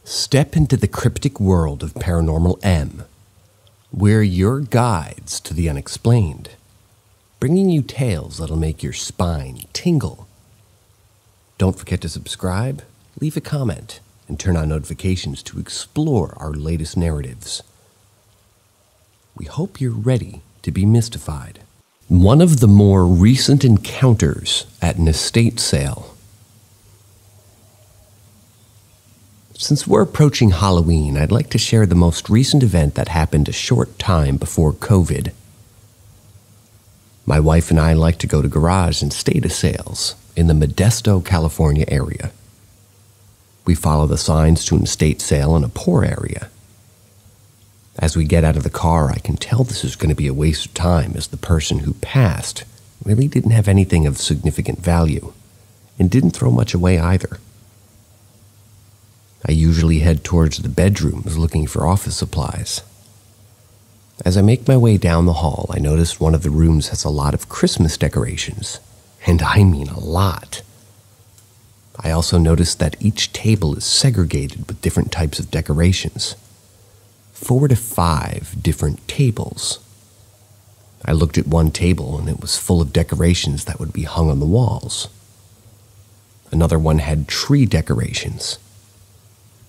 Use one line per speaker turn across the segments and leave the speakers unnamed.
Step into the cryptic world of Paranormal M. We're your guides to the unexplained, bringing you tales that'll make your spine tingle. Don't forget to subscribe, leave a comment, and turn on notifications to explore our latest narratives. We hope you're ready to be mystified. One of the more recent encounters at an estate sale. Since we're approaching Halloween, I'd like to share the most recent event that happened a short time before COVID. My wife and I like to go to garage and estate sales in the Modesto, California area. We follow the signs to an estate sale in a poor area. As we get out of the car, I can tell this is going to be a waste of time, as the person who passed really didn't have anything of significant value and didn't throw much away either. I usually head towards the bedrooms looking for office supplies. As I make my way down the hall, I notice one of the rooms has a lot of Christmas decorations, and I mean a lot. I also notice that each table is segregated with different types of decorations. 4 to 5 different tables. I looked at one table and it was full of decorations that would be hung on the walls. Another one had tree decorations.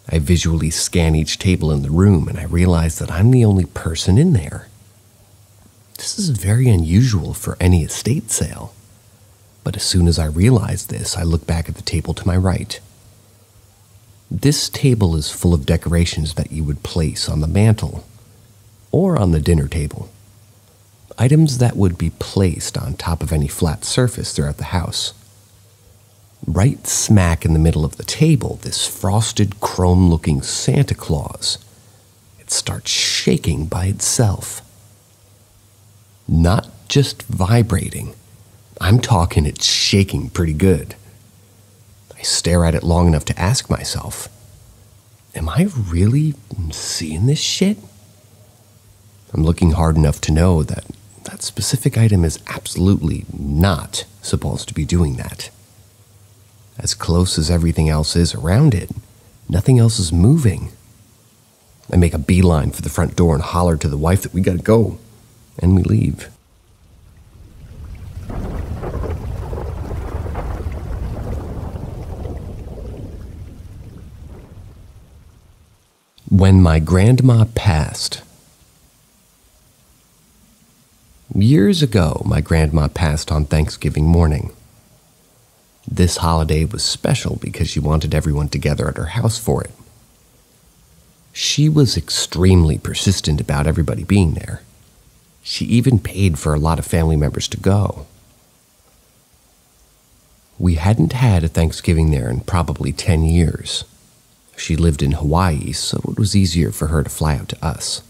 I visually scan each table in the room and I realize that I'm the only person in there. This is very unusual for any estate sale. But as soon as I realize this, I look back at the table to my right. This table is full of decorations that you would place on the mantle or on the dinner table. Items that would be placed on top of any flat surface throughout the house. Right smack in the middle of the table, this frosted, chrome-looking Santa Claus. It starts shaking by itself. Not just vibrating. I'm talking it's shaking pretty good. I stare at it long enough to ask myself, am I really seeing this shit? I'm looking hard enough to know that that specific item is absolutely not supposed to be doing that. As close as everything else is around it, nothing else is moving. I make a beeline for the front door and holler to the wife that we gotta go, and we leave. When my grandma passed. Years ago, my grandma passed on Thanksgiving morning. This holiday was special because she wanted everyone together at her house for it. She was extremely persistent about everybody being there. She even paid for a lot of family members to go. We hadn't had a Thanksgiving there in probably 10 years. She lived in Hawaii, so it was easier for her to fly out to us.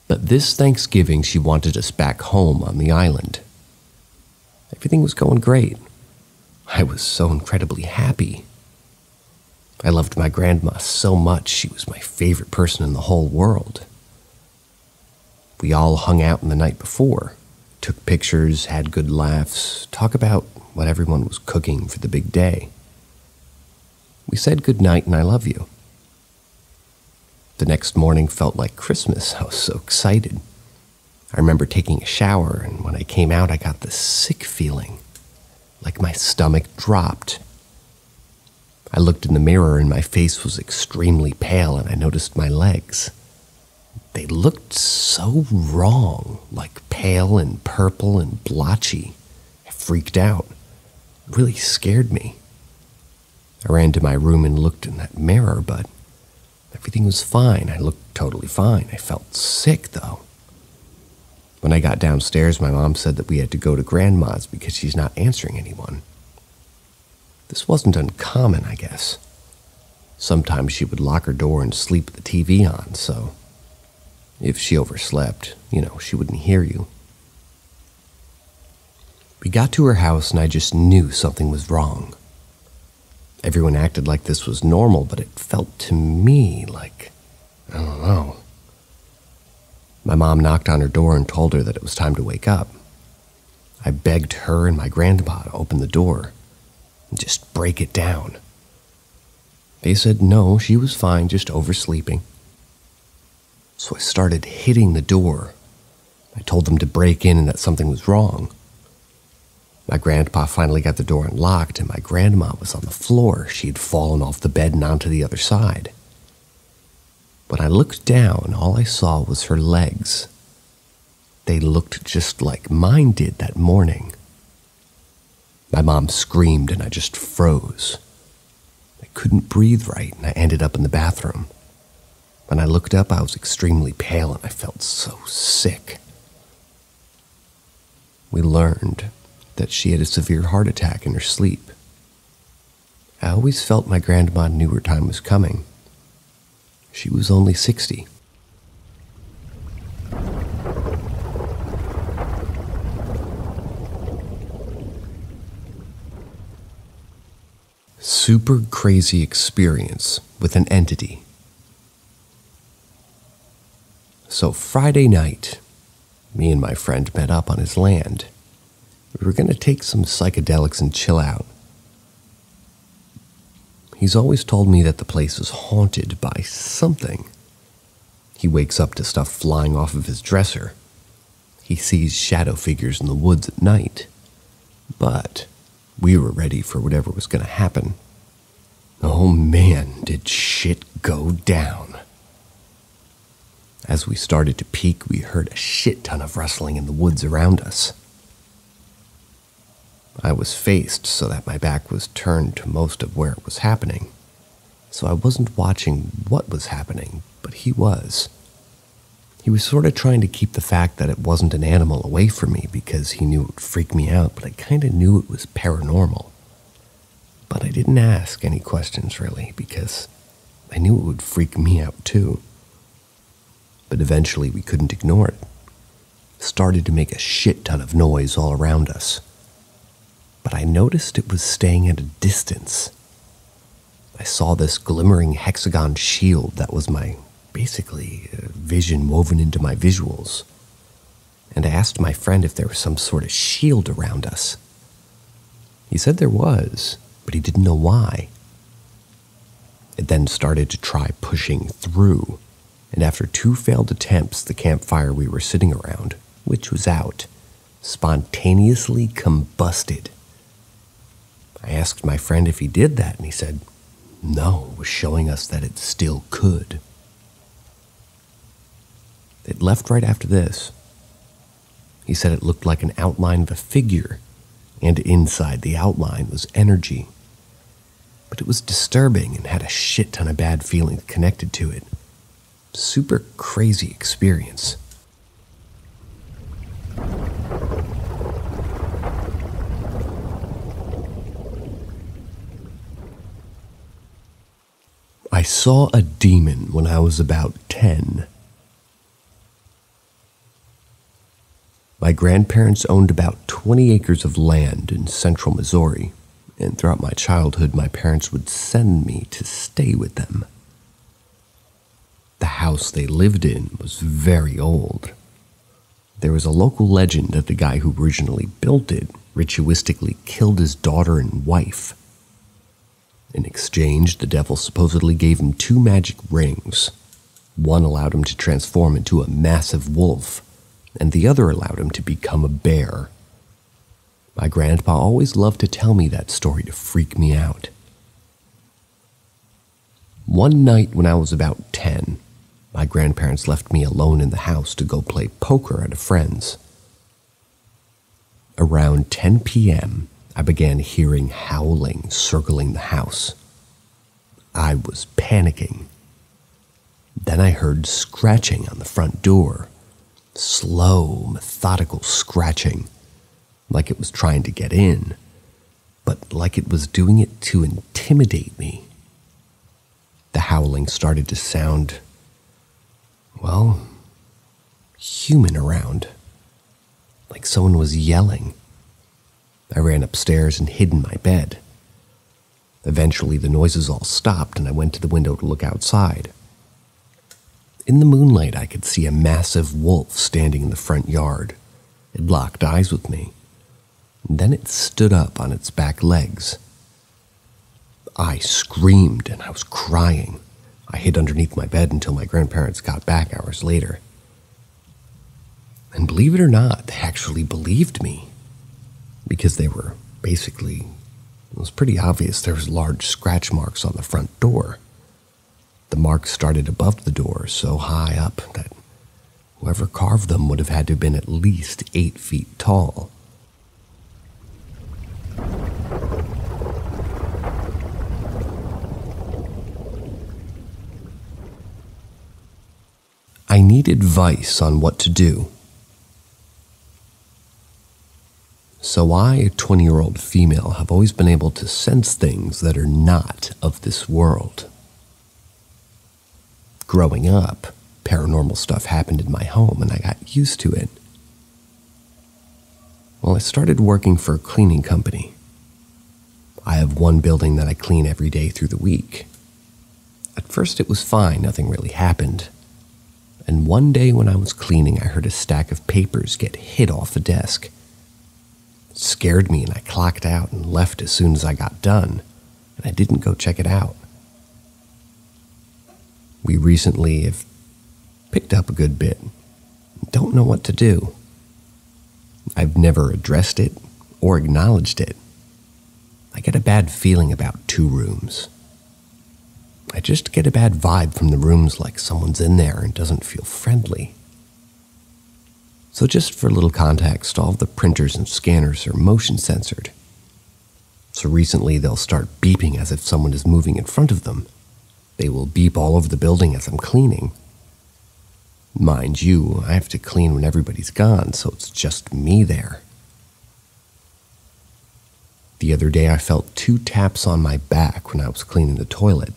But this Thanksgiving, she wanted us back home on the island. Everything was going great. I was so incredibly happy. I loved my grandma so much. She was my favorite person in the whole world. We all hung out the night before, took pictures, had good laughs, talked about what everyone was cooking for the big day. We said goodnight and I love you. The next morning felt like Christmas. I was so excited. I remember taking a shower, and when I came out, I got this sick feeling, like my stomach dropped. I looked in the mirror and my face was extremely pale, and I noticed my legs. They looked so wrong, like pale and purple and blotchy. I freaked out. It really scared me. I ran to my room and looked in that mirror, but everything was fine. I looked totally fine. I felt sick, though. When I got downstairs, my mom said that we had to go to Grandma's because she's not answering anyone. This wasn't uncommon, I guess. Sometimes she would lock her door and sleep with the TV on, so if she overslept, she wouldn't hear you. We got to her house and I just knew something was wrong. Everyone acted like this was normal, but it felt to me like, I don't know. My mom knocked on her door and told her that it was time to wake up. I begged her and my grandpa to open the door and just break it down. They said no, she was fine, just oversleeping. So I started hitting the door. I told them to break in and that something was wrong. My grandpa finally got the door unlocked, and my grandma was on the floor. She had fallen off the bed and onto the other side. When I looked down, all I saw was her legs. They looked just like mine did that morning. My mom screamed and I just froze. I couldn't breathe right, and I ended up in the bathroom. When I looked up, I was extremely pale and I felt so sick. We learned that she had a severe heart attack in her sleep. I always felt my grandma knew her time was coming. She was only 60. Super crazy experience with an entity. So Friday night, me and my friend met up on his land. We were going to take some psychedelics and chill out. He's always told me that the place is haunted by something. He wakes up to stuff flying off of his dresser. He sees shadow figures in the woods at night. But we were ready for whatever was going to happen. Oh man, did shit go down. As we started to peek, we heard a shit ton of rustling in the woods around us. I was faced so that my back was turned to most of where it was happening, so I wasn't watching what was happening, but he was. He was sort of trying to keep the fact that it wasn't an animal away from me because he knew it would freak me out, but I kind of knew it was paranormal. But I didn't ask any questions really because I knew it would freak me out too. But eventually we couldn't ignore it. It started to make a shit ton of noise all around us. But I noticed it was staying at a distance. I saw this glimmering hexagon shield that was my, basically, vision woven into my visuals. And I asked my friend if there was some sort of shield around us. He said there was, but he didn't know why. It then started to try pushing through, and after 2 failed attempts, the campfire we were sitting around, which was out, spontaneously combusted. I asked my friend if he did that, and he said, no, it was showing us that it still could. It left right after this. He said it looked like an outline of a figure, and inside the outline was energy. But it was disturbing and had a shit ton of bad feelings connected to it. Super crazy experience. I saw a demon when I was about 10. My grandparents owned about 20 acres of land in central Missouri, and throughout my childhood, my parents would send me to stay with them. The house they lived in was very old. There was a local legend that the guy who originally built it ritualistically killed his daughter and wife. In exchange, the devil supposedly gave him 2 magic rings. One allowed him to transform into a massive wolf, and the other allowed him to become a bear. My grandpa always loved to tell me that story to freak me out. One night when I was about 10, my grandparents left me alone in the house to go play poker at a friend's. Around 10 p.m., I began hearing howling circling the house. I was panicking. Then I heard scratching on the front door. Slow, methodical scratching, like it was trying to get in, but like it was doing it to intimidate me. The howling started to sound, well, human around, like someone was yelling. I ran upstairs and hid in my bed. Eventually, the noises all stopped, and I went to the window to look outside. In the moonlight, I could see a massive wolf standing in the front yard. It locked eyes with me. And then it stood up on its back legs. I screamed and I was crying. I hid underneath my bed until my grandparents got back hours later. And believe it or not, they actually believed me. Because they were basically, it was pretty obvious there was large scratch marks on the front door. The marks started above the door so high up that whoever carved them would have had to have been at least 8 feet tall. I need advice on what to do. So I, a 20-year-old female, have always been able to sense things that are not of this world. Growing up, paranormal stuff happened in my home and I got used to it. Well, I started working for a cleaning company. I have one building that I clean every day through the week. At first it was fine, nothing really happened. And one day when I was cleaning, I heard a stack of papers get hit off a desk. It scared me and I clocked out and left as soon as I got done, and I didn't go check it out. We recently have picked up a good bit. Don't know what to do. I've never addressed it or acknowledged it. I get a bad feeling about 2 rooms. I just get a bad vibe from the rooms, like someone's in there and doesn't feel friendly. So just for a little context, all of the printers and scanners are motion censored. So recently they'll start beeping as if someone is moving in front of them. They will beep all over the building as I'm cleaning. Mind you, I have to clean when everybody's gone, so it's just me there. The other day I felt 2 taps on my back when I was cleaning the toilet.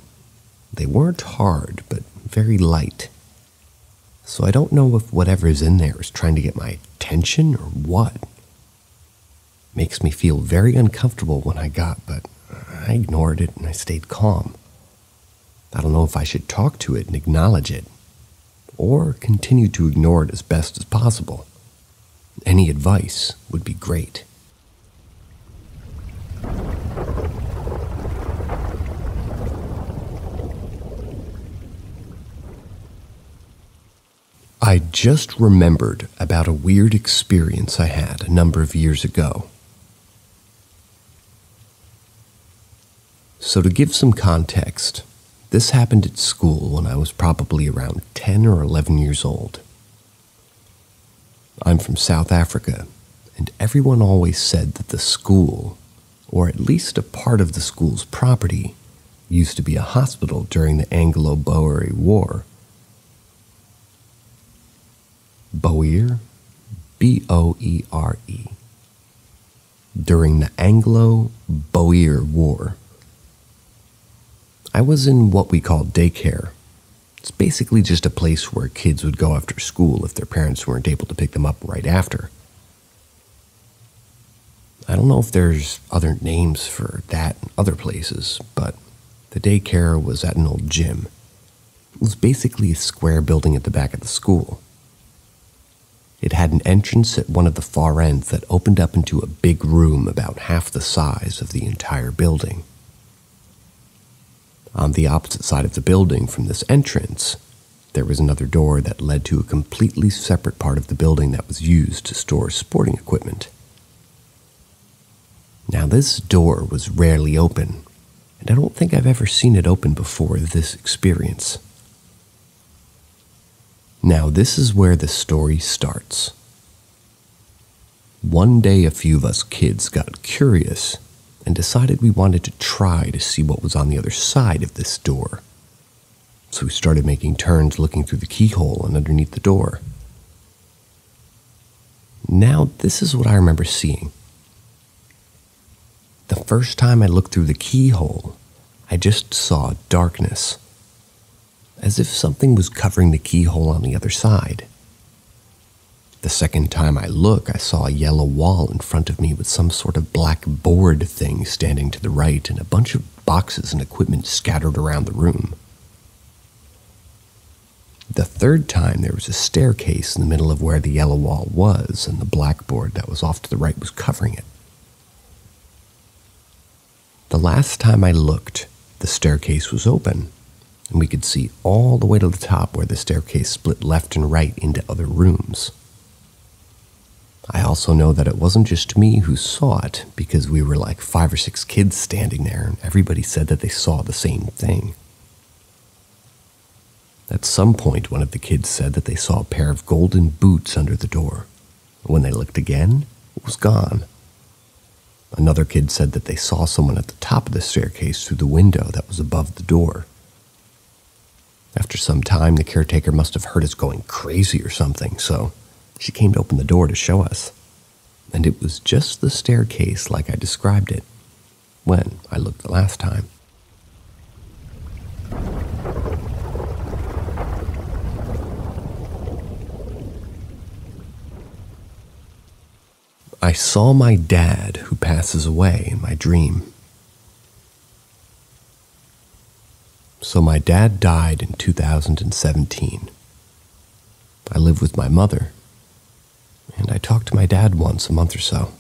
They weren't hard, but very light. So I don't know if whatever is in there is trying to get my attention or what. Makes me feel very uncomfortable when I got, but I ignored it and I stayed calm. I don't know if I should talk to it and acknowledge it, or continue to ignore it as best as possible. Any advice would be great. I just remembered about a weird experience I had a number of years ago. So to give some context, this happened at school when I was probably around 10 or 11 years old. I'm from South Africa, and everyone always said that the school, or at least a part of the school's property, used to be a hospital during the Anglo-Boer War. Boer? B-O-E-R-E. During the Anglo-Boer War. I was in what we call daycare. It's basically just a place where kids would go after school if their parents weren't able to pick them up right after. I don't know if there's other names for that in other places, but the daycare was at an old gym. It was basically a square building at the back of the school. It had an entrance at one of the far ends that opened up into a big room about half the size of the entire building. On the opposite side of the building from this entrance, there was another door that led to a completely separate part of the building that was used to store sporting equipment. Now this door was rarely open, and I don't think I've ever seen it open before this experience. Now this is where the story starts. One day a few of us kids got curious and decided we wanted to try to see what was on the other side of this door. So we started making turns looking through the keyhole and underneath the door. Now this is what I remember seeing. The first time I looked through the keyhole, I just saw darkness, as if something was covering the keyhole on the other side. The second time I looked, I saw a yellow wall in front of me with some sort of black board thing standing to the right and a bunch of boxes and equipment scattered around the room. The third time, there was a staircase in the middle of where the yellow wall was, and the blackboard that was off to the right was covering it. The last time I looked, The staircase was open, and we could see all the way to the top where the staircase split left and right into other rooms. I also know that it wasn't just me who saw it, because we were like 5 or 6 kids standing there, and everybody said that they saw the same thing. At some point, one of the kids said that they saw a pair of golden boots under the door. When they looked again, it was gone. Another kid said that they saw someone at the top of the staircase through the window that was above the door. After some time, the caretaker must have heard us going crazy or something, so she came to open the door to show us. And it was just the staircase like I described it when I looked the last time. I saw my dad, who passes away, in my dream. So my dad died in 2017. I live with my mother, and I talked to my dad once a month or so.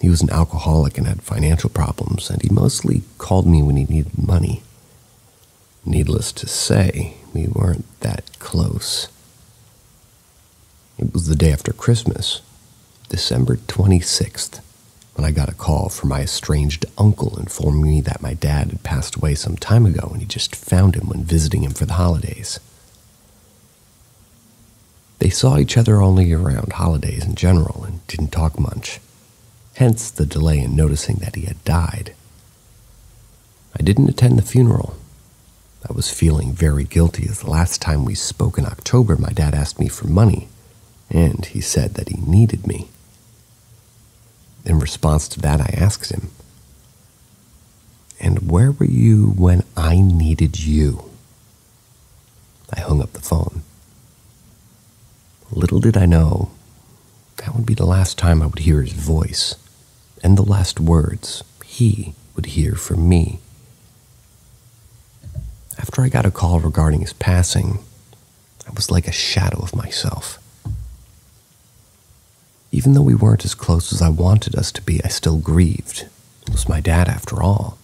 He was an alcoholic and had financial problems, and he mostly called me when he needed money. Needless to say, we weren't that close. It was the day after Christmas, December 26th, when I got a call from my estranged uncle informing me that my dad had passed away some time ago and he just found him when visiting him for the holidays. They saw each other only around holidays in general and didn't talk much, hence the delay in noticing that he had died. I didn't attend the funeral. I was feeling very guilty as the last time we spoke in October, my dad asked me for money, and he said that he needed me. In response to that, I asked him, "And where were you when I needed you?" I hung up the phone. Little did I know, that would be the last time I would hear his voice, and the last words he would hear from me. After I got a call regarding his passing, I was like a shadow of myself. Even though we weren't as close as I wanted us to be, I still grieved. It was my dad after all.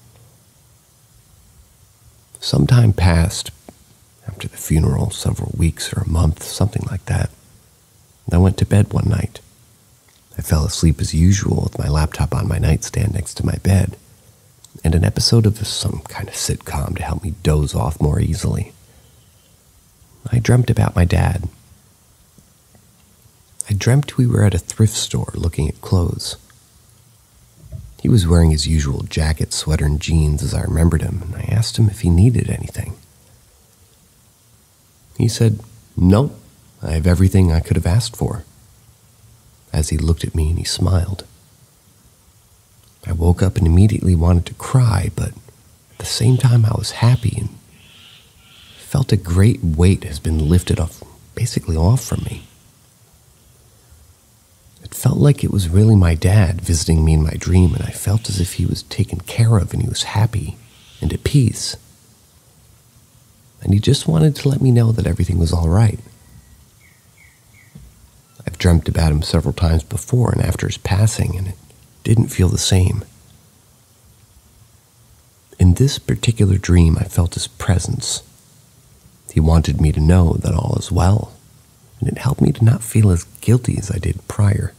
Some time passed after the funeral, several weeks or a month, something like that. And I went to bed one night. I fell asleep as usual with my laptop on my nightstand next to my bed, and an episode of some kind of sitcom to help me doze off more easily. I dreamt about my dad. I dreamt we were at a thrift store looking at clothes. He was wearing his usual jacket, sweater, and jeans as I remembered him, and I asked him if he needed anything. He said, "No, I have everything I could have asked for." As he looked at me and he smiled. I woke up and immediately wanted to cry, but at the same time I was happy and felt a great weight has been lifted off, basically off from me. It felt like it was really my dad visiting me in my dream, and I felt as if he was taken care of and he was happy and at peace. And he just wanted to let me know that everything was all right. I've dreamt about him several times before and after his passing, and it didn't feel the same. In this particular dream, I felt his presence. He wanted me to know that all is well, and it helped me to not feel as guilty as I did prior.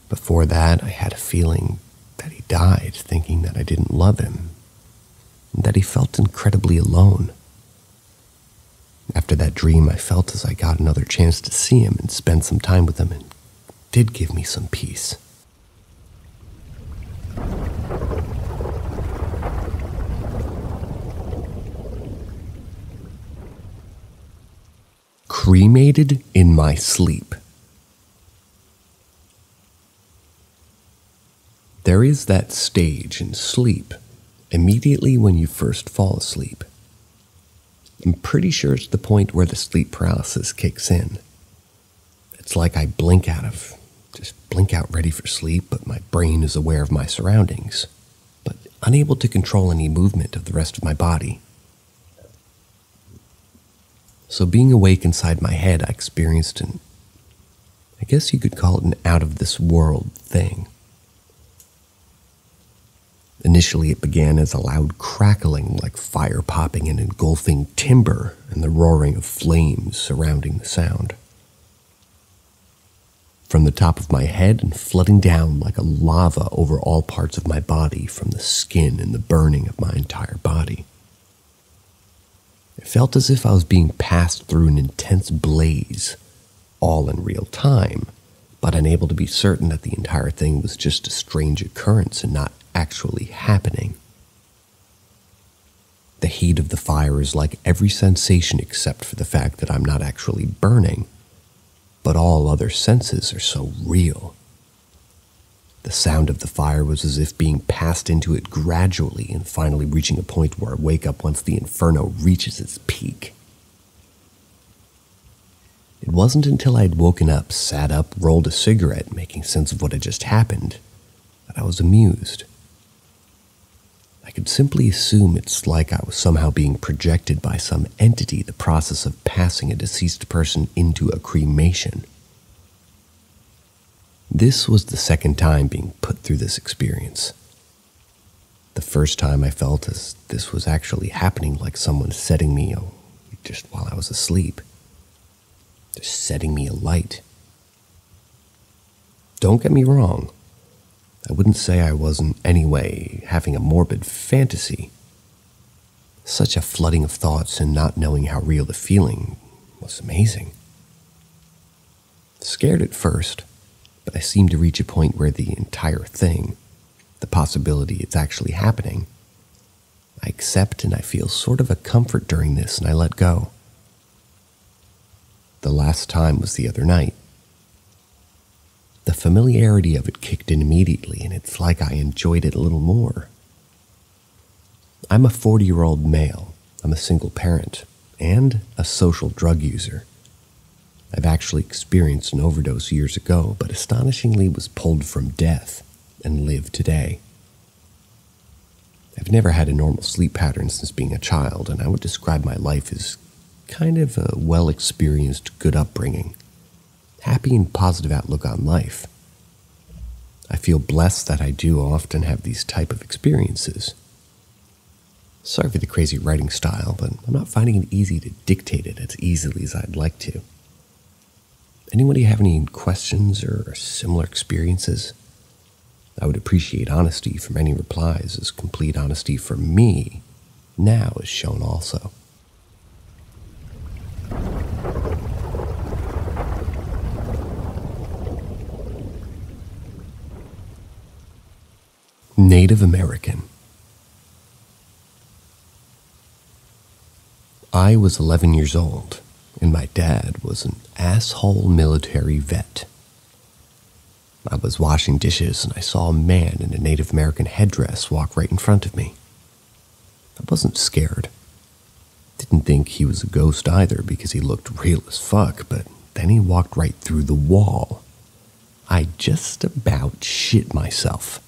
Before that, I had a feeling that he died, thinking that I didn't love him, and that he felt incredibly alone. After that dream, I felt as I got another chance to see him and spend some time with him, and it did give me some peace. Cremated in my sleep. There is that stage in sleep immediately when you first fall asleep. I'm pretty sure it's the point where the sleep paralysis kicks in. It's like I blink out ready for sleep, but my brain is aware of my surroundings, but unable to control any movement of the rest of my body. So being awake inside my head, I experienced I guess you could call it an out-of-this-world thing. Initially, it began as a loud crackling like fire popping and engulfing timber and the roaring of flames surrounding the sound. From the top of my head and flooding down like a lava over all parts of my body, from the skin and the burning of my entire body. It felt as if I was being passed through an intense blaze, all in real time, but unable to be certain that the entire thing was just a strange occurrence and not actually happening. The heat of the fire is like every sensation except for the fact that I'm not actually burning, but all other senses are so real. The sound of the fire was as if being passed into it gradually and finally reaching a point where I wake up once the inferno reaches its peak. It wasn't until I had woken up, sat up, rolled a cigarette, making sense of what had just happened, that I was amused. I could simply assume it's like I was somehow being projected by some entity the process of passing a deceased person into a cremation. This was the second time being put through this experience. The first time I felt as this was actually happening, like someone setting me just while I was asleep. Just setting me alight. Don't get me wrong. I wouldn't say I was in any way having a morbid fantasy. Such a flooding of thoughts and not knowing how real the feeling was amazing. Scared at first, but I seemed to reach a point where the entire thing, the possibility it's actually happening, I accept and I feel sort of a comfort during this and I let go. The last time was the other night. The familiarity of it kicked in immediately, and it's like I enjoyed it a little more. I'm a 40-year-old male, I'm a single parent, and a social drug user. I've actually experienced an overdose years ago, but astonishingly was pulled from death and live today. I've never had a normal sleep pattern since being a child, and I would describe my life as kind of a well-experienced, good upbringing. Happy and positive outlook on life. I feel blessed that I do often have these type of experiences. Sorry for the crazy writing style, but I'm not finding it easy to dictate it as easily as I'd like to. Anybody have any questions or similar experiences? I would appreciate honesty from any replies, as complete honesty from me now is shown also. Native American. I was 11 years old, and my dad was an asshole military vet. I was washing dishes, and I saw a man in a Native American headdress walk right in front of me. I wasn't scared. Didn't think he was a ghost either because he looked real as fuck, but then he walked right through the wall. I just about shit myself.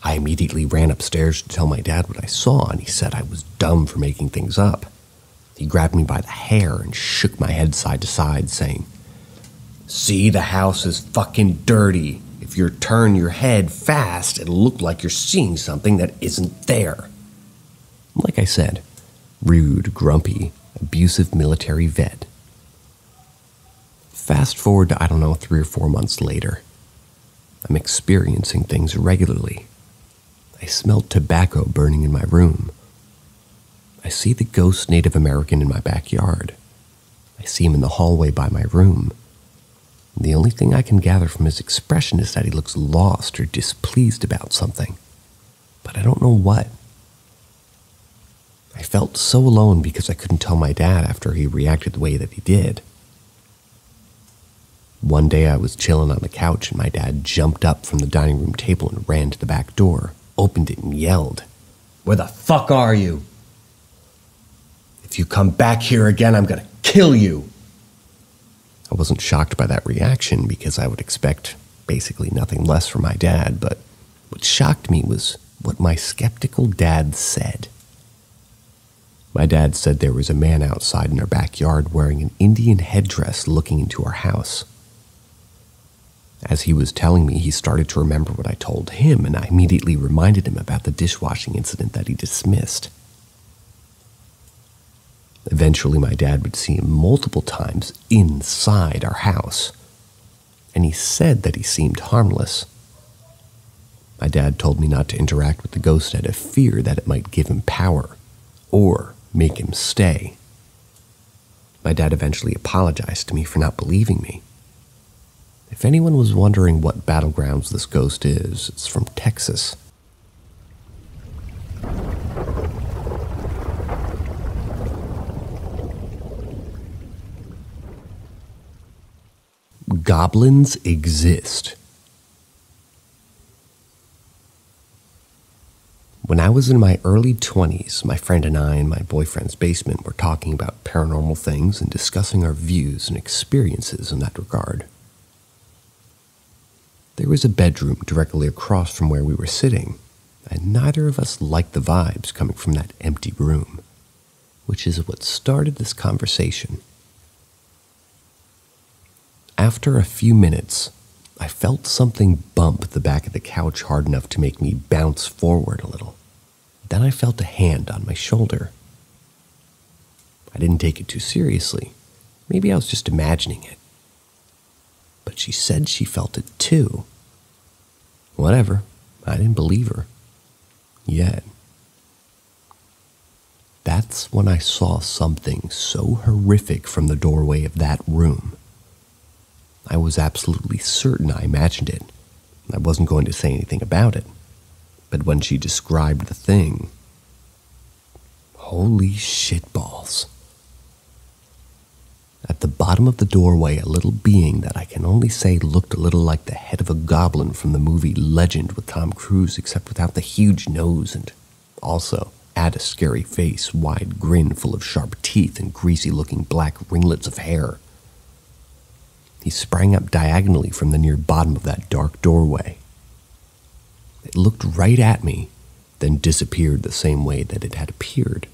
I immediately ran upstairs to tell my dad what I saw, and he said I was dumb for making things up. He grabbed me by the hair and shook my head side to side, saying, "See, the house is fucking dirty. If you turn your head fast, it'll look like you're seeing something that isn't there." Like I said, rude, grumpy, abusive military vet. Fast forward to, 3 or 4 months later. I'm experiencing things regularly. I smell tobacco burning in my room. I see the ghost Native American in my backyard. I see him in the hallway by my room. The only thing I can gather from his expression is that he looks lost or displeased about something, but I don't know what. I felt so alone because I couldn't tell my dad after he reacted the way that he did. One day I was chilling on the couch and my dad jumped up from the dining room table and ran to the back door, opened it and yelled, "Where the fuck are you? If you come back here again, I'm gonna kill you." I wasn't shocked by that reaction because I would expect basically nothing less from my dad, but what shocked me was what my skeptical dad said. My dad said there was a man outside in our backyard wearing an Indian headdress looking into our house. As he was telling me, he started to remember what I told him, and I immediately reminded him about the dishwashing incident that he dismissed. Eventually, my dad would see him multiple times inside our house, and he said that he seemed harmless. My dad told me not to interact with the ghost out of fear that it might give him power or make him stay. My dad eventually apologized to me for not believing me. If anyone was wondering what battlegrounds this ghost is, it's from Texas. Goblins exist. When I was in my early 20s, my friend and I in my boyfriend's basement were talking about paranormal things and discussing our views and experiences in that regard. There was a bedroom directly across from where we were sitting, and neither of us liked the vibes coming from that empty room, which is what started this conversation. After a few minutes, I felt something bump the back of the couch hard enough to make me bounce forward a little. Then I felt a hand on my shoulder. I didn't take it too seriously. Maybe I was just imagining it. But she said she felt it too. Whatever, I didn't believe her. Yet. That's when I saw something so horrific from the doorway of that room. I was absolutely certain I imagined it. I wasn't going to say anything about it. But when she described the thing, holy shitballs. At the bottom of the doorway, a little being that I can only say looked a little like the head of a goblin from the movie Legend with Tom Cruise, except without the huge nose, and also add a scary face, wide grin full of sharp teeth and greasy-looking black ringlets of hair. He sprang up diagonally from the near bottom of that dark doorway. It looked right at me, then disappeared the same way that it had appeared.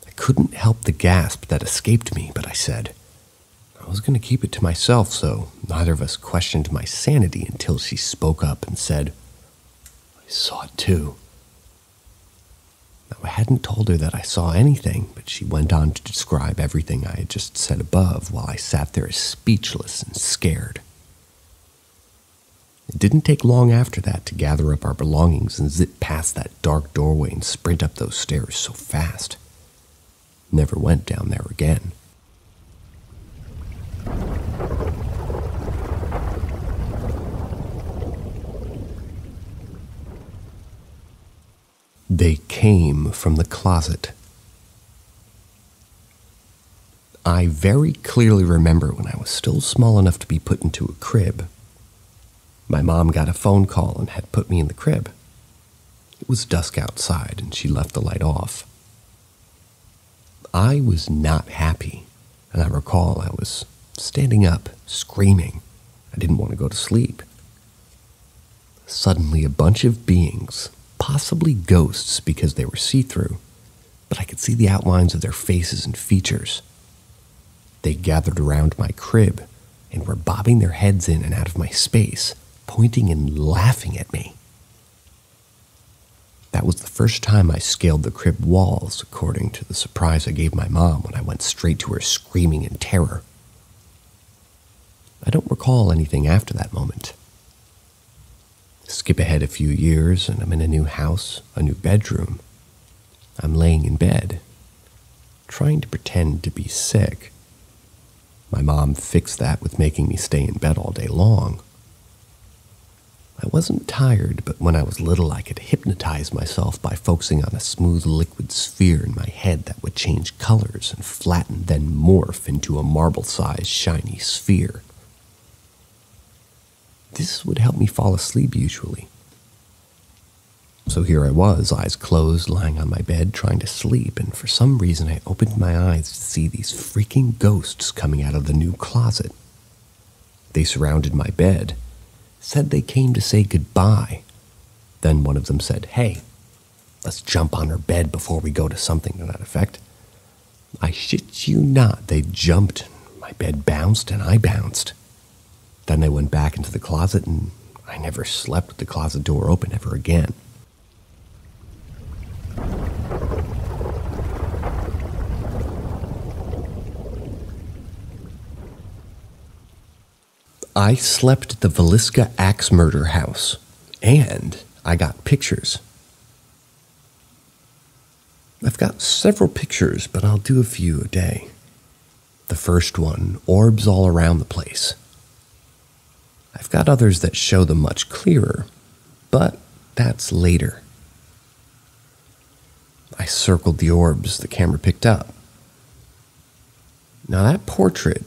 I couldn't help the gasp that escaped me, but I said, I was going to keep it to myself, so neither of us questioned my sanity until she spoke up and said, I saw it too. Now, I hadn't told her that I saw anything, but she went on to describe everything I had just said above while I sat there speechless and scared. It didn't take long after that to gather up our belongings and zip past that dark doorway and sprint up those stairs so fast. Never went down there again. They came from the closet. I very clearly remember when I was still small enough to be put into a crib. My mom got a phone call and had put me in the crib. It was dusk outside and she left the light off. I was not happy, and I recall I was standing up, screaming. I didn't want to go to sleep. Suddenly, a bunch of beings, possibly ghosts because they were see-through, but I could see the outlines of their faces and features. They gathered around my crib and were bobbing their heads in and out of my space, pointing and laughing at me. That was the first time I scaled the crib walls, according to the surprise I gave my mom when I went straight to her screaming in terror. I don't recall anything after that moment. Skip ahead a few years, and I'm in a new house, a new bedroom. I'm laying in bed, trying to pretend to be sick. My mom fixed that with making me stay in bed all day long. I wasn't tired, but when I was little, I could hypnotize myself by focusing on a smooth liquid sphere in my head that would change colors and flatten, then morph into a marble-sized shiny sphere. This would help me fall asleep usually. So here I was, eyes closed, lying on my bed, trying to sleep, and for some reason I opened my eyes to see these freaking ghosts coming out of the new closet. They surrounded my bed, said they came to say goodbye. Then one of them said, "Hey, let's jump on her bed before we go," to something to that effect. I shit you not, they jumped, my bed bounced, and I bounced. Then I went back into the closet and I never slept with the closet door open ever again. I slept at the Villisca axe murder house, and I got pictures. I've got several pictures, but I'll do a few a day. The first one, orbs all around the place. I've got others that show them much clearer, but that's later. I circled the orbs the camera picked up. Now that portrait,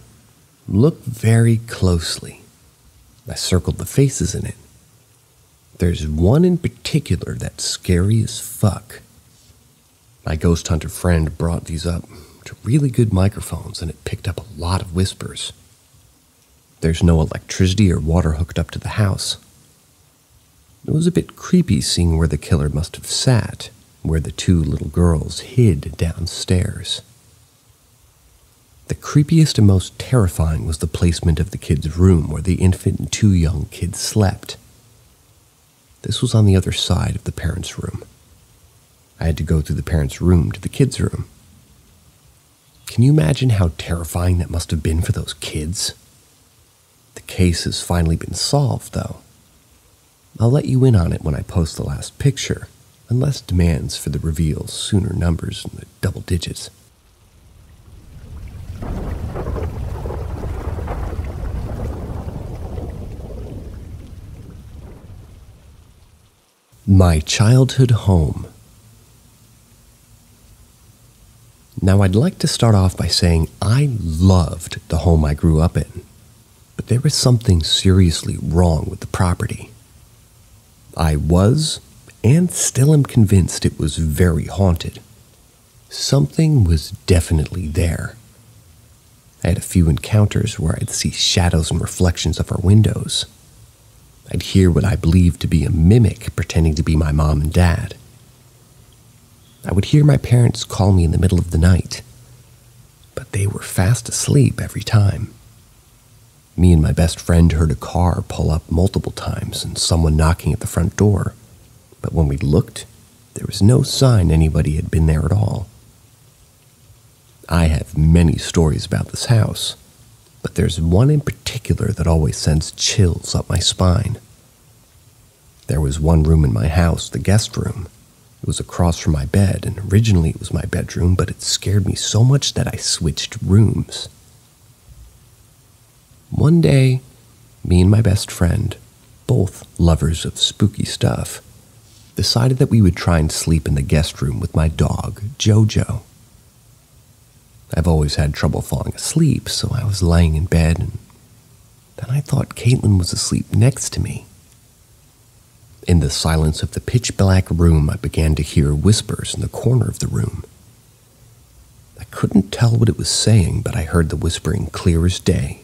look very closely. I circled the faces in it. There's one in particular that's scary as fuck. My ghost hunter friend brought these up to really good microphones and it picked up a lot of whispers. There's no electricity or water hooked up to the house. It was a bit creepy seeing where the killer must have sat, where the two little girls hid downstairs. The creepiest and most terrifying was the placement of the kids' room where the infant and two young kids slept. This was on the other side of the parents' room. I had to go through the parents' room to the kids' room. Can you imagine how terrifying that must have been for those kids? The case has finally been solved, though. I'll let you in on it when I post the last picture, unless demands for the reveal sooner numbers in the double digits. My childhood home. Now I'd like to start off by saying I loved the home I grew up in, but there was something seriously wrong with the property. I was, and still am convinced it was very haunted. Something was definitely there. I had a few encounters where I'd see shadows and reflections of our windows. I'd hear what I believed to be a mimic pretending to be my mom and dad. I would hear my parents call me in the middle of the night, but they were fast asleep every time. Me and my best friend heard a car pull up multiple times and someone knocking at the front door, but when we looked, there was no sign anybody had been there at all. I have many stories about this house, but there's one in particular that always sends chills up my spine. There was one room in my house, the guest room. It was across from my bed, and originally it was my bedroom, but it scared me so much that I switched rooms. One day, me and my best friend, both lovers of spooky stuff, decided that we would try and sleep in the guest room with my dog, Jojo. I've always had trouble falling asleep, so I was laying in bed, and then I thought Caitlin was asleep next to me. In the silence of the pitch-black room, I began to hear whispers in the corner of the room. I couldn't tell what it was saying, but I heard the whispering clear as day.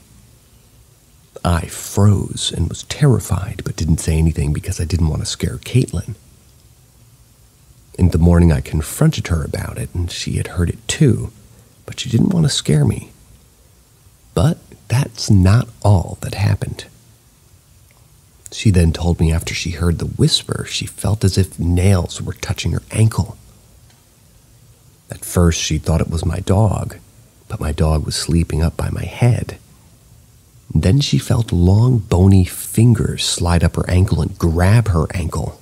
I froze and was terrified, but didn't say anything because I didn't want to scare Caitlin. In the morning, I confronted her about it, and she had heard it too, but she didn't want to scare me. But that's not all that happened. She then told me after she heard the whisper, she felt as if nails were touching her ankle. At first, she thought it was my dog, but my dog was sleeping up by my head. Then she felt long, bony fingers slide up her ankle and grab her ankle.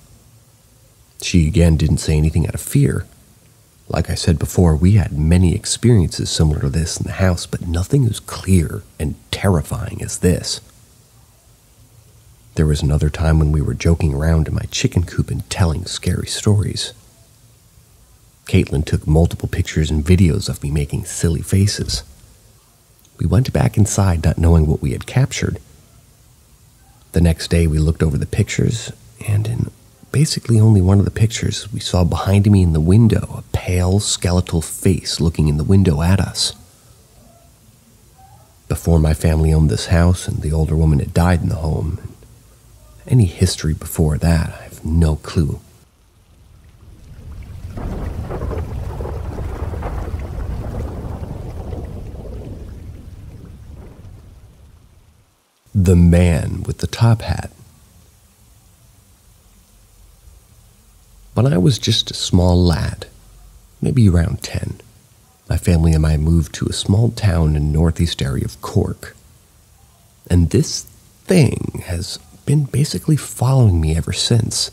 She again didn't say anything out of fear. Like I said before, we had many experiences similar to this in the house, but nothing as clear and terrifying as this. There was another time when we were joking around in my chicken coop and telling scary stories. Caitlin took multiple pictures and videos of me making silly faces. We went back inside not knowing what we had captured. The next day we looked over the pictures, and in basically only one of the pictures we saw behind me in the window a pale skeletal face looking in the window at us. Before my family owned this house and the older woman had died in the home, any history before that, I have no clue. The man with the top hat. When I was just a small lad, maybe around 10, my family and I moved to a small town in the northeast area of Cork. And this thing has been basically following me ever since.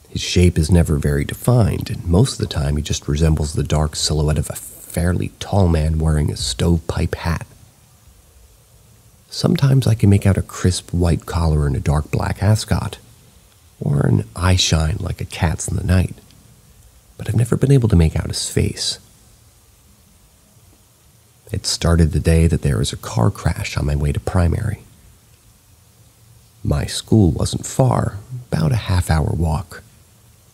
His shape is never very defined, and most of the time he just resembles the dark silhouette of a fairly tall man wearing a stovepipe hat. Sometimes I can make out a crisp white collar and a dark black ascot, or an eye shine like a cat's in the night, but I've never been able to make out his face. It started the day that there was a car crash on my way to primary. My school wasn't far, about a half-hour walk.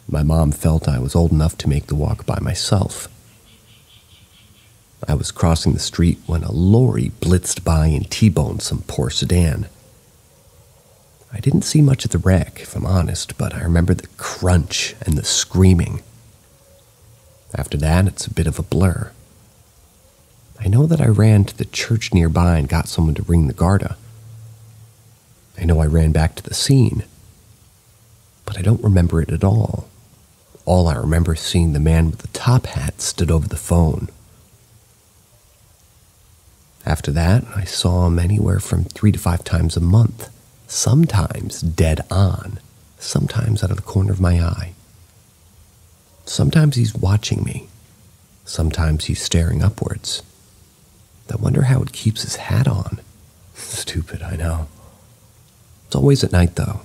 My mom felt I was old enough to make the walk by myself. I was crossing the street when a lorry blitzed by and T-boned some poor sedan. I didn't see much of the wreck, if I'm honest, but I remember the crunch and the screaming. After that, it's a bit of a blur. I know that I ran to the church nearby and got someone to ring the Garda. I know I ran back to the scene, but I don't remember it at all. All I remember is seeing the man with the top hat stood over the phone. After that, I saw him anywhere from 3 to 5 times a month, sometimes dead on, sometimes out of the corner of my eye. Sometimes he's watching me, sometimes he's staring upwards. I wonder how it keeps his hat on. Stupid, I know. It's always at night, though.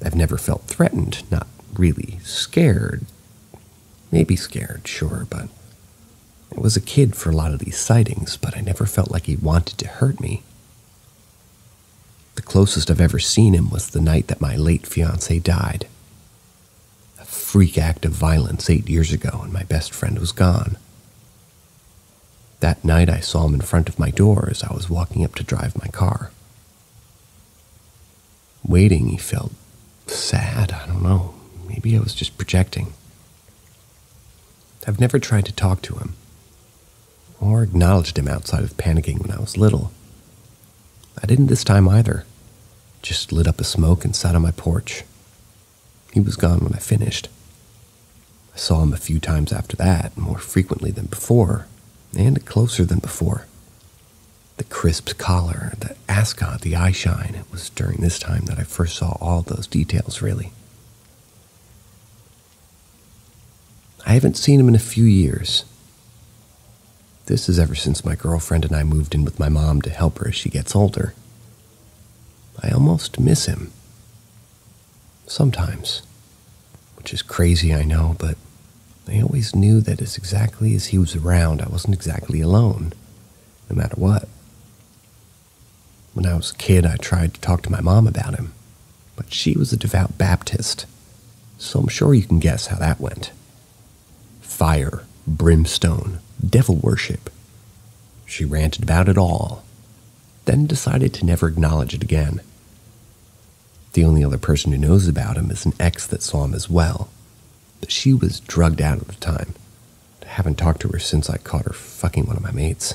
I've never felt threatened, not really scared. Maybe scared, sure, but I was a kid for a lot of these sightings, but I never felt like he wanted to hurt me. The closest I've ever seen him was the night that my late fiancé died. A freak act of violence 8 years ago, and my best friend was gone. That night I saw him in front of my door as I was walking up to drive my car. Waiting, he felt sad, I don't know. Maybe I was just projecting. I've never tried to talk to him, or acknowledged him outside of panicking when I was little. I didn't this time either. Just lit up a smoke and sat on my porch. He was gone when I finished. I saw him a few times after that, more frequently than before, and closer than before. The crisp collar, the ascot, the eye shine. It was during this time that I first saw all those details, really. I haven't seen him in a few years. This is ever since my girlfriend and I moved in with my mom to help her as she gets older. I almost miss him. Sometimes. Which is crazy, I know, but I always knew that as exactly as he was around, I wasn't exactly alone, no matter what. When I was a kid, I tried to talk to my mom about him, but she was a devout Baptist, so I'm sure you can guess how that went. Fire, brimstone, devil worship. She ranted about it all, then decided to never acknowledge it again. The only other person who knows about him is an ex that saw him as well, but she was drugged out at the time. I haven't talked to her since I caught her fucking one of my mates.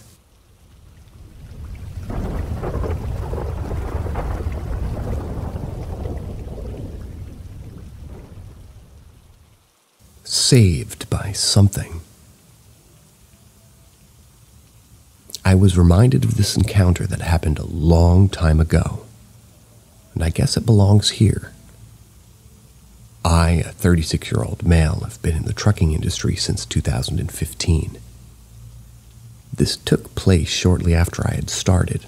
Saved by something. I was reminded of this encounter that happened a long time ago, and I guess it belongs here. I, a 36-year-old male, have been in the trucking industry since 2015. This took place shortly after I had started,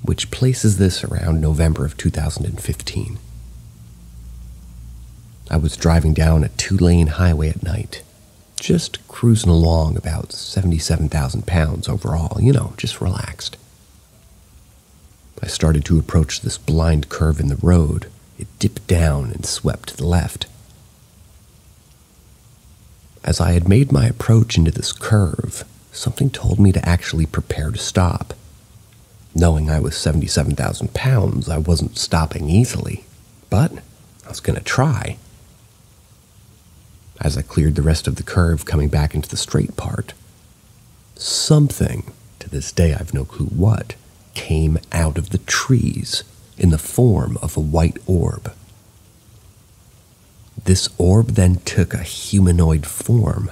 which places this around November of 2015. I was driving down a 2-lane highway at night, just cruising along about 77,000 pounds overall, just relaxed. I started to approach this blind curve in the road. It dipped down and swept to the left. As I had made my approach into this curve, something told me to actually prepare to stop. Knowing I was 77,000 pounds, I wasn't stopping easily, but I was going to try. As I cleared the rest of the curve coming back into the straight part, something, to this day I've no clue what, came out of the trees in the form of a white orb. This orb then took a humanoid form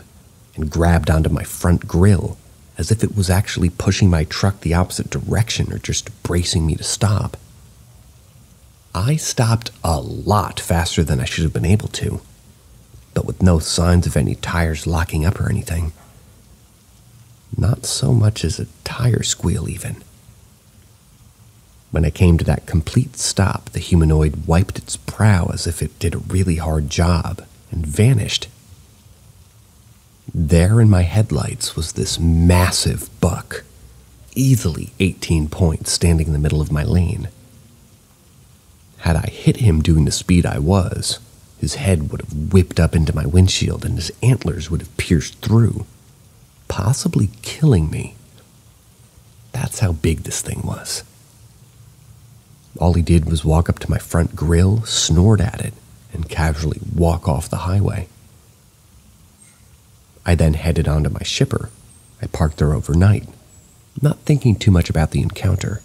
and grabbed onto my front grille as if it was actually pushing my truck the opposite direction or just bracing me to stop. I stopped a lot faster than I should have been able to, but with no signs of any tires locking up or anything. Not so much as a tire squeal even. When I came to that complete stop, the humanoid wiped its brow as if it did a really hard job and vanished. There in my headlights was this massive buck, easily 18 points, standing in the middle of my lane. Had I hit him doing the speed I was, his head would have whipped up into my windshield and his antlers would have pierced through, possibly killing me. That's how big this thing was. All he did was walk up to my front grille, snort at it, and casually walk off the highway. I then headed onto my shipper. I parked there overnight, not thinking too much about the encounter.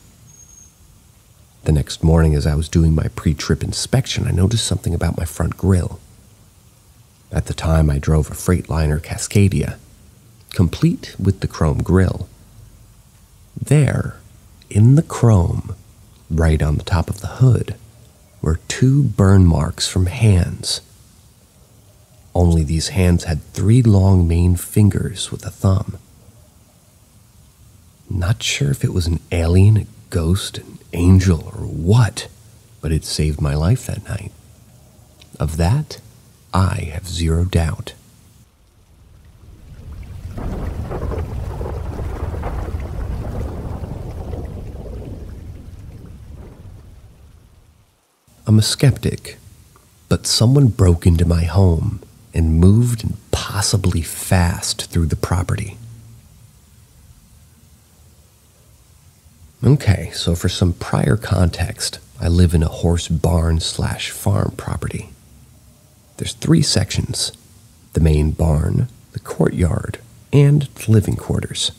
The next morning, as I was doing my pre-trip inspection, I noticed something about my front grille. At the time, I drove a Freightliner Cascadia, complete with the chrome grille. There, in the chrome, right on the top of the hood, were 2 burn marks from hands. Only these hands had 3 long main fingers with a thumb. Not sure if it was an alien, a ghost, an angel, or what, but it saved my life that night. Of that, I have zero doubt. I'm a skeptic, but someone broke into my home and moved impossibly fast through the property. Okay, so for some prior context, I live in a horse barn/farm property. There's 3 sections: the main barn, the courtyard, and the living quarters.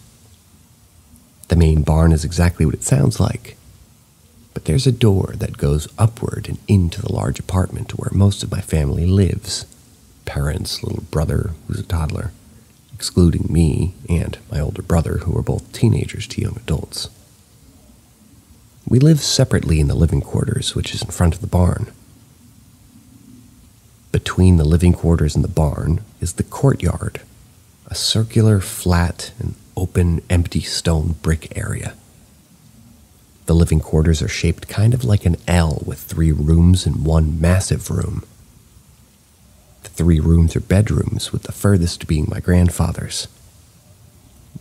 The main barn is exactly what it sounds like, but there's a door that goes upward and into the large apartment where most of my family lives. Parents, little brother, who's a toddler, excluding me and my older brother, who are both teenagers to young adults. We live separately in the living quarters, which is in front of the barn. Between the living quarters and the barn is the courtyard, a circular, flat, and open, empty stone brick area. The living quarters are shaped kind of like an L with 3 rooms and 1 massive room. The 3 rooms are bedrooms, with the furthest being my grandfather's.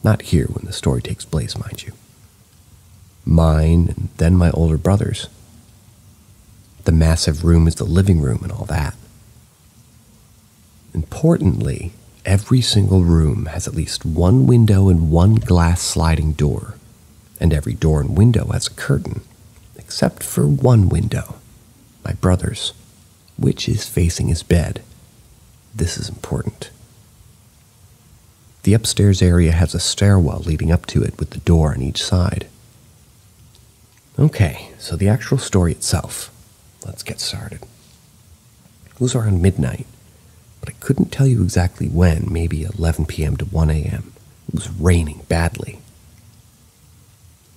Not here when the story takes place, mind you. Mine, and then my older brother's. The massive room is the living room and all that. Importantly, every single room has at least 1 window and 1 glass sliding door, and every door and window has a curtain, except for 1 window, my brother's, which is facing his bed. This is important. The upstairs area has a stairwell leading up to it with the door on each side. Okay, so the actual story itself. Let's get started. It was around midnight, but I couldn't tell you exactly when, maybe 11 p.m. to 1 a.m. It was raining badly.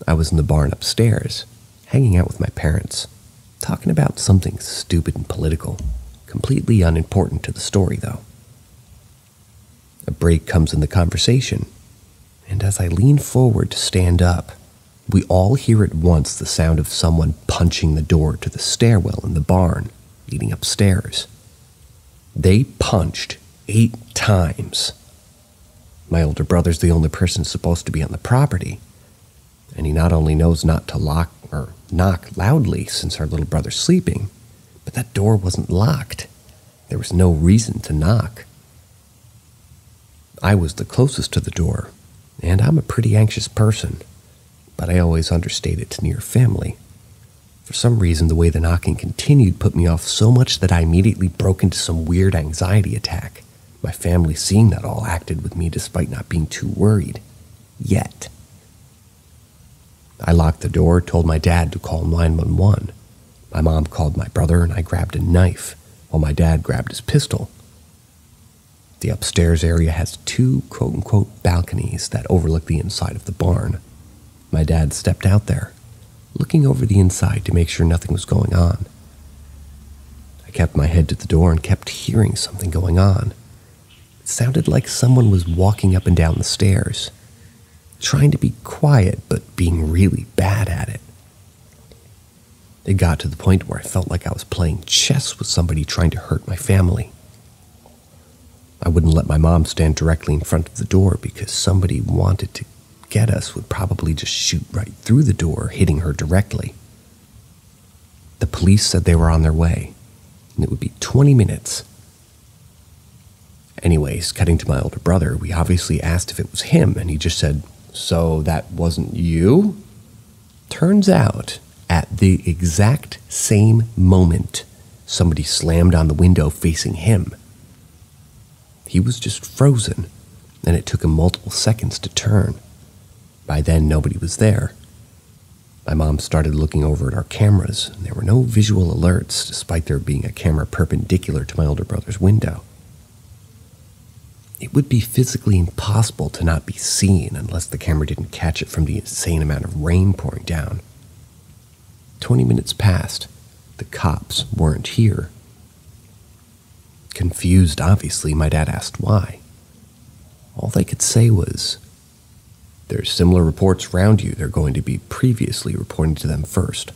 I was in the barn upstairs, hanging out with my parents, talking about something stupid and political, completely unimportant to the story, though. A break comes in the conversation, and as I lean forward to stand up, we all hear at once the sound of someone punching the door to the stairwell in the barn, leading upstairs. They punched 8 times. My older brother's the only person supposed to be on the property, and he not only knows not to knock loudly since our little brother's sleeping, but that door wasn't locked. There was no reason to knock. I was the closest to the door, and I'm a pretty anxious person, but I always understate it to near family. For some reason, the way the knocking continued put me off so much that I immediately broke into some weird anxiety attack. My family, seeing that all, acted with me despite not being too worried. Yet. I locked the door, told my dad to call 911. My mom called my brother, and I grabbed a knife, while my dad grabbed his pistol. The upstairs area has two quote-unquote balconies that overlook the inside of the barn. My dad stepped out there, looking over the inside to make sure nothing was going on. I kept my head to the door and kept hearing something going on. It sounded like someone was walking up and down the stairs, trying to be quiet but being really bad at it. It got to the point where I felt like I was playing chess with somebody trying to hurt my family. I wouldn't let my mom stand directly in front of the door because somebody wanted to get us would probably just shoot right through the door, hitting her directly. The police said they were on their way, and it would be 20 minutes. Anyways, cutting to my older brother, we obviously asked if it was him, and he just said, "So that wasn't you?" Turns out, at the exact same moment, somebody slammed on the window facing him. He was just frozen, and it took him multiple seconds to turn. By then, nobody was there. My mom started looking over at our cameras, and there were no visual alerts, despite there being a camera perpendicular to my older brother's window. It would be physically impossible to not be seen unless the camera didn't catch it from the insane amount of rain pouring down. 20 minutes passed. The cops weren't here. Confused, obviously, my dad asked why. All they could say was, "There's similar reports around you. They're going to be previously reporting to them first."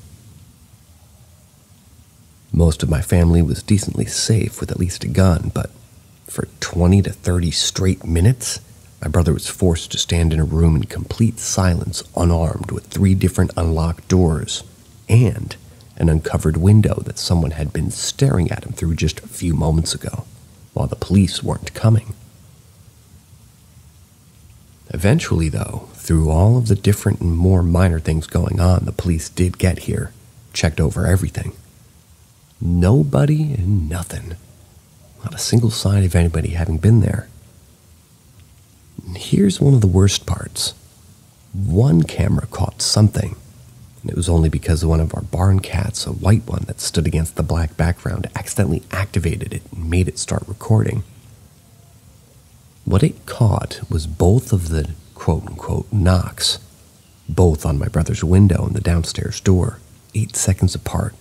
Most of my family was decently safe with at least a gun, but for 20 to 30 straight minutes, my brother was forced to stand in a room in complete silence, unarmed, with 3 different unlocked doors and an uncovered window that someone had been staring at him through just a few moments ago, while the police weren't coming. Eventually, though, through all of the different and more minor things going on, the police did get here, checked over everything. Nobody and nothing. Not a single sign of anybody having been there. And here's one of the worst parts. One camera caught something, and it was only because one of our barn cats, a white one that stood against the black background, accidentally activated it and made it start recording. What it caught was both of the quote-unquote knocks, both on my brother's window and the downstairs door, 8 seconds apart.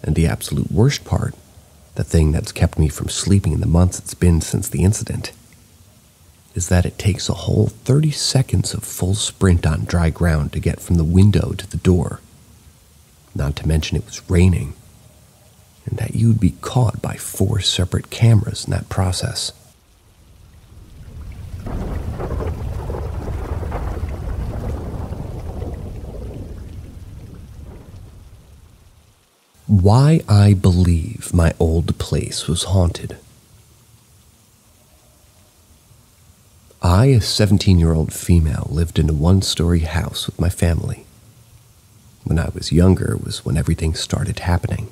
And the absolute worst part, the thing that's kept me from sleeping in the months it's been since the incident, is that it takes a whole 30 seconds of full sprint on dry ground to get from the window to the door. Not to mention it was raining, and that you'd be caught by 4 separate cameras in that process. Why I believe my old place was haunted. I, a 17-year-old female, lived in a 1-story house with my family. When I was younger was when everything started happening.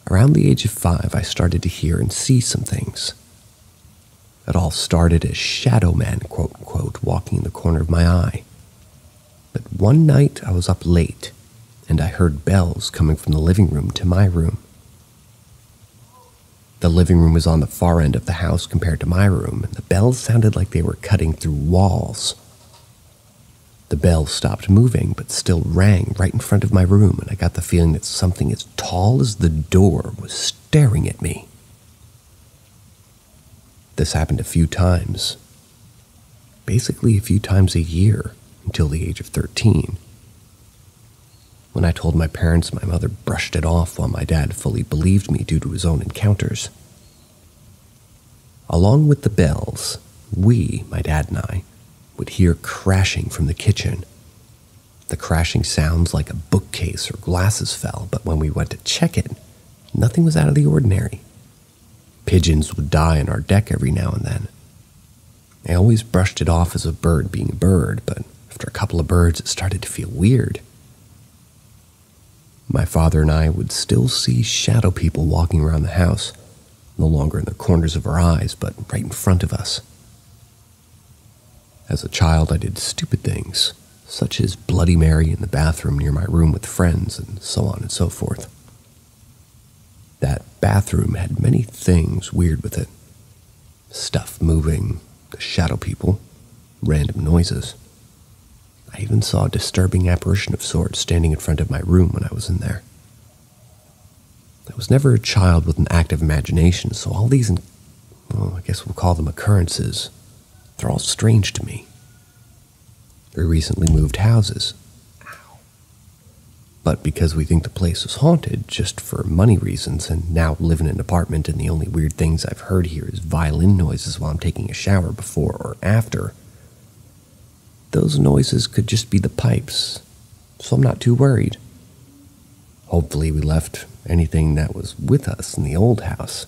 Around the age of 5, I started to hear and see some things. It all started as shadow men, quote-unquote, walking in the corner of my eye. But one night I was up late, and I heard bells coming from the living room to my room. The living room was on the far end of the house compared to my room, and the bells sounded like they were cutting through walls. The bells stopped moving, but still rang right in front of my room, and I got the feeling that something as tall as the door was staring at me. This happened a few times, basically a few times a year, until the age of 13. When I told my parents, my mother brushed it off while my dad fully believed me due to his own encounters. Along with the bells, we, my dad and I, would hear crashing from the kitchen. The crashing sounds like a bookcase or glasses fell, but when we went to check it, nothing was out of the ordinary. Pigeons would die on our deck every now and then. I always brushed it off as a bird being a bird, but after a couple of birds, it started to feel weird. My father and I would still see shadow people walking around the house, no longer in the corners of our eyes, but right in front of us. As a child, I did stupid things, such as Bloody Mary in the bathroom near my room with friends, and so on and so forth. That bathroom had many things weird with it. Stuff moving, the shadow people, random noises. I even saw a disturbing apparition of sorts standing in front of my room when I was in there. I was never a child with an active imagination, so all these, I guess we'll call them occurrences, they're all strange to me. We recently moved houses. But because we think the place was haunted, just for money reasons, and now live in an apartment and the only weird things I've heard here is violin noises while I'm taking a shower before or after, those noises could just be the pipes, so I'm not too worried. Hopefully we left anything that was with us in the old house.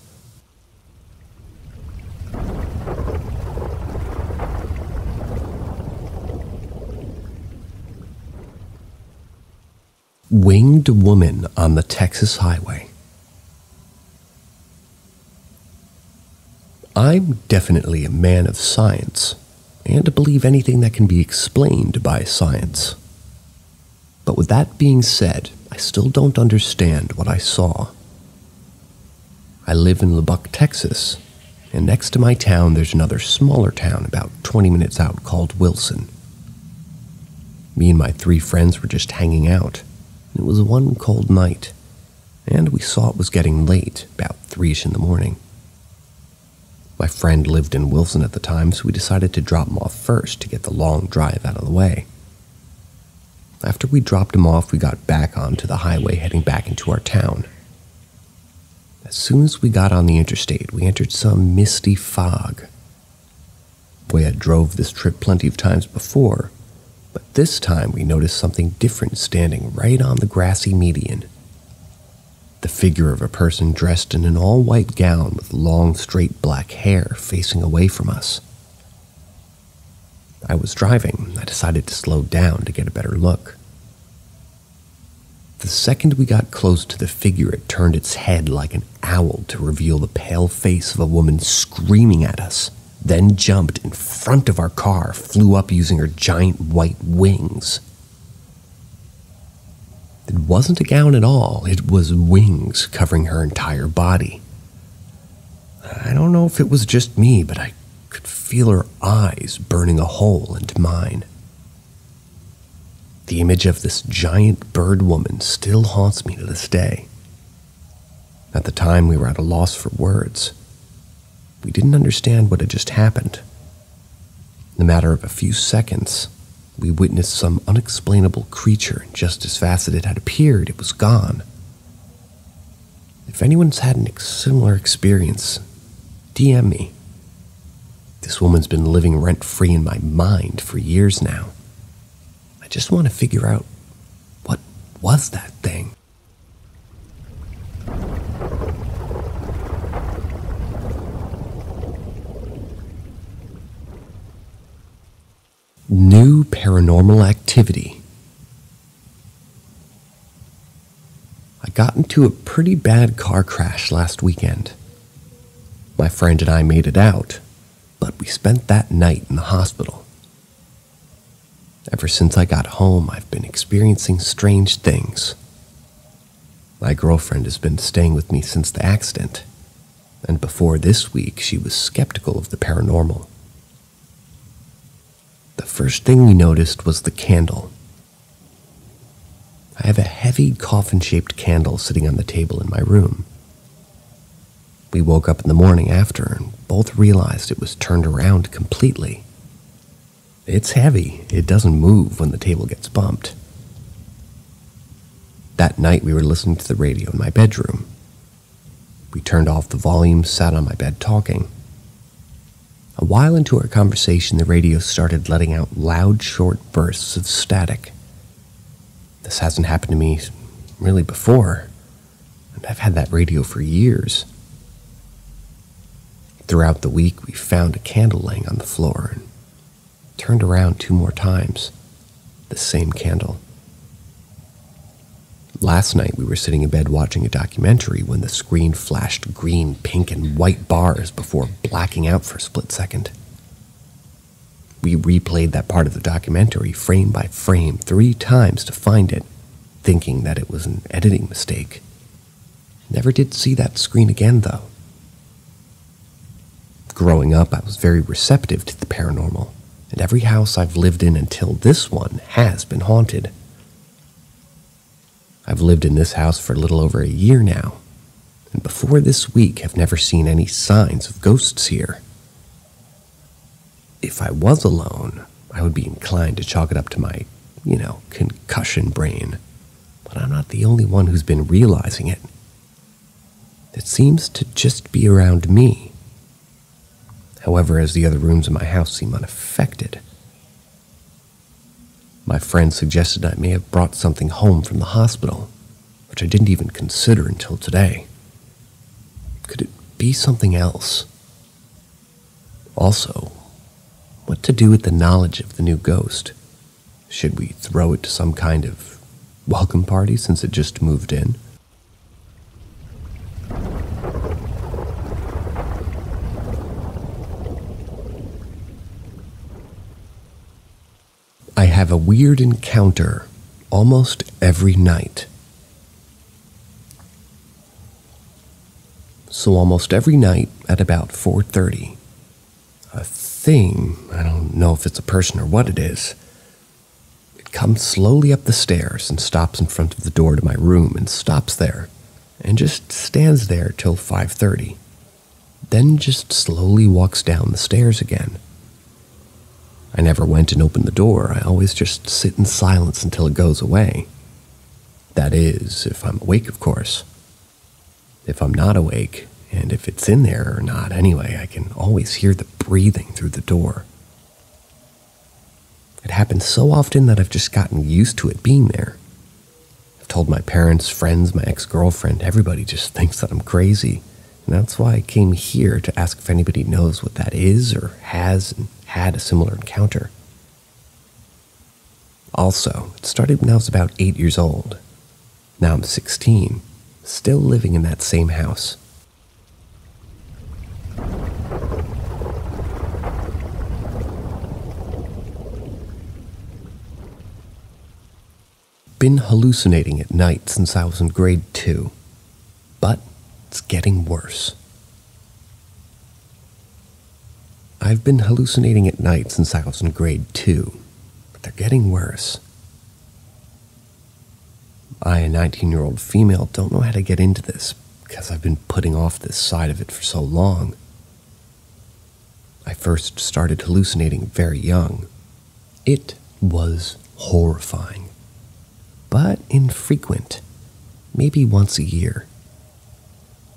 Winged woman on the Texas highway. I'm definitely a man of science, and believe anything that can be explained by science. But with that being said, I still don't understand what I saw. I live in Lubbock, Texas, and next to my town there's another smaller town about 20 minutes out called Wilson. Me and my 3 friends were just hanging out. It was one cold night, and we saw it was getting late, about 3-ish in the morning. My friend lived in Wilson at the time, so we decided to drop him off first to get the long drive out of the way. After we dropped him off, we got back onto the highway heading back into our town. As soon as we got on the interstate, we entered some misty fog. We had drove this trip plenty of times before, but this time we noticed something different standing right on the grassy median. The figure of a person dressed in an all-white gown with long, straight black hair facing away from us. I was driving. I decided to slow down to get a better look. The second we got close to the figure, it turned its head like an owl to reveal the pale face of a woman screaming at us, then jumped in front of our car, flew up using her giant white wings. It wasn't a gown at all, it was wings covering her entire body. I don't know if it was just me, but I could feel her eyes burning a hole into mine. The image of this giant bird woman still haunts me to this day. At the time, we were at a loss for words. We didn't understand what had just happened. In the matter of a few seconds, we witnessed some unexplainable creature, and just as fast as it had appeared, it was gone. If anyone's had a similar experience, DM me. This woman's been living rent-free in my mind for years now. I just want to figure out, what was that thing? New paranormal activity. I got into a pretty bad car crash last weekend. My friend and I made it out, but we spent that night in the hospital. Ever since I got home, I've been experiencing strange things. My girlfriend has been staying with me since the accident, and before this week, she was skeptical of the paranormal. The first thing we noticed was the candle. I have a heavy coffin-shaped candle sitting on the table in my room. We woke up in the morning after and both realized it was turned around completely. It's heavy. It doesn't move when the table gets bumped. That night we were listening to the radio in my bedroom. We turned off the volume, sat on my bed talking. A while into our conversation, the radio started letting out loud, short bursts of static. This hasn't happened to me really before, and I've had that radio for years. Throughout the week, we found a candle laying on the floor and turned around 2 more times. The same candle. Last night, we were sitting in bed watching a documentary when the screen flashed green, pink, and white bars before blacking out for a split second. We replayed that part of the documentary frame by frame 3 times to find it, thinking that it was an editing mistake. Never did see that screen again, though. Growing up, I was very receptive to the paranormal, and every house I've lived in until this one has been haunted. I've lived in this house for a little over a year now, and before this week have never seen any signs of ghosts here. If I was alone, I would be inclined to chalk it up to my, concussion brain, but I'm not the only one who's been realizing it. It seems to just be around me. However, as the other rooms in my house seem unaffected. My friend suggested I may have brought something home from the hospital, which I didn't even consider until today. Could it be something else? Also, what to do with the knowledge of the new ghost? Should we throw it to some kind of welcome party since it just moved in? I have a weird encounter almost every night. So almost every night at about 4:30, a thing, I don't know if it's a person or what it is, it comes slowly up the stairs and stops in front of the door to my room and stops there and just stands there till 5:30, then just slowly walks down the stairs again. I never went and opened the door. I always just sit in silence until it goes away. That is, if I'm awake, of course. If I'm not awake, and if it's in there or not anyway, I can always hear the breathing through the door. It happens so often that I've just gotten used to it being there. I've told my parents, friends, my ex-girlfriend, everybody just thinks that I'm crazy. And that's why I came here to ask if anybody knows what that is or has and had a similar encounter. Also, it started when I was about 8 years old. Now I'm 16, still living in that same house. Been hallucinating at night since I was in grade 2, but it's getting worse. I've been hallucinating at night since I was in grade 2, but they're getting worse. I, a 19-year-old female, don't know how to get into this because I've been putting off this side of it for so long. I first started hallucinating very young. It was horrifying, but infrequent, maybe once a year.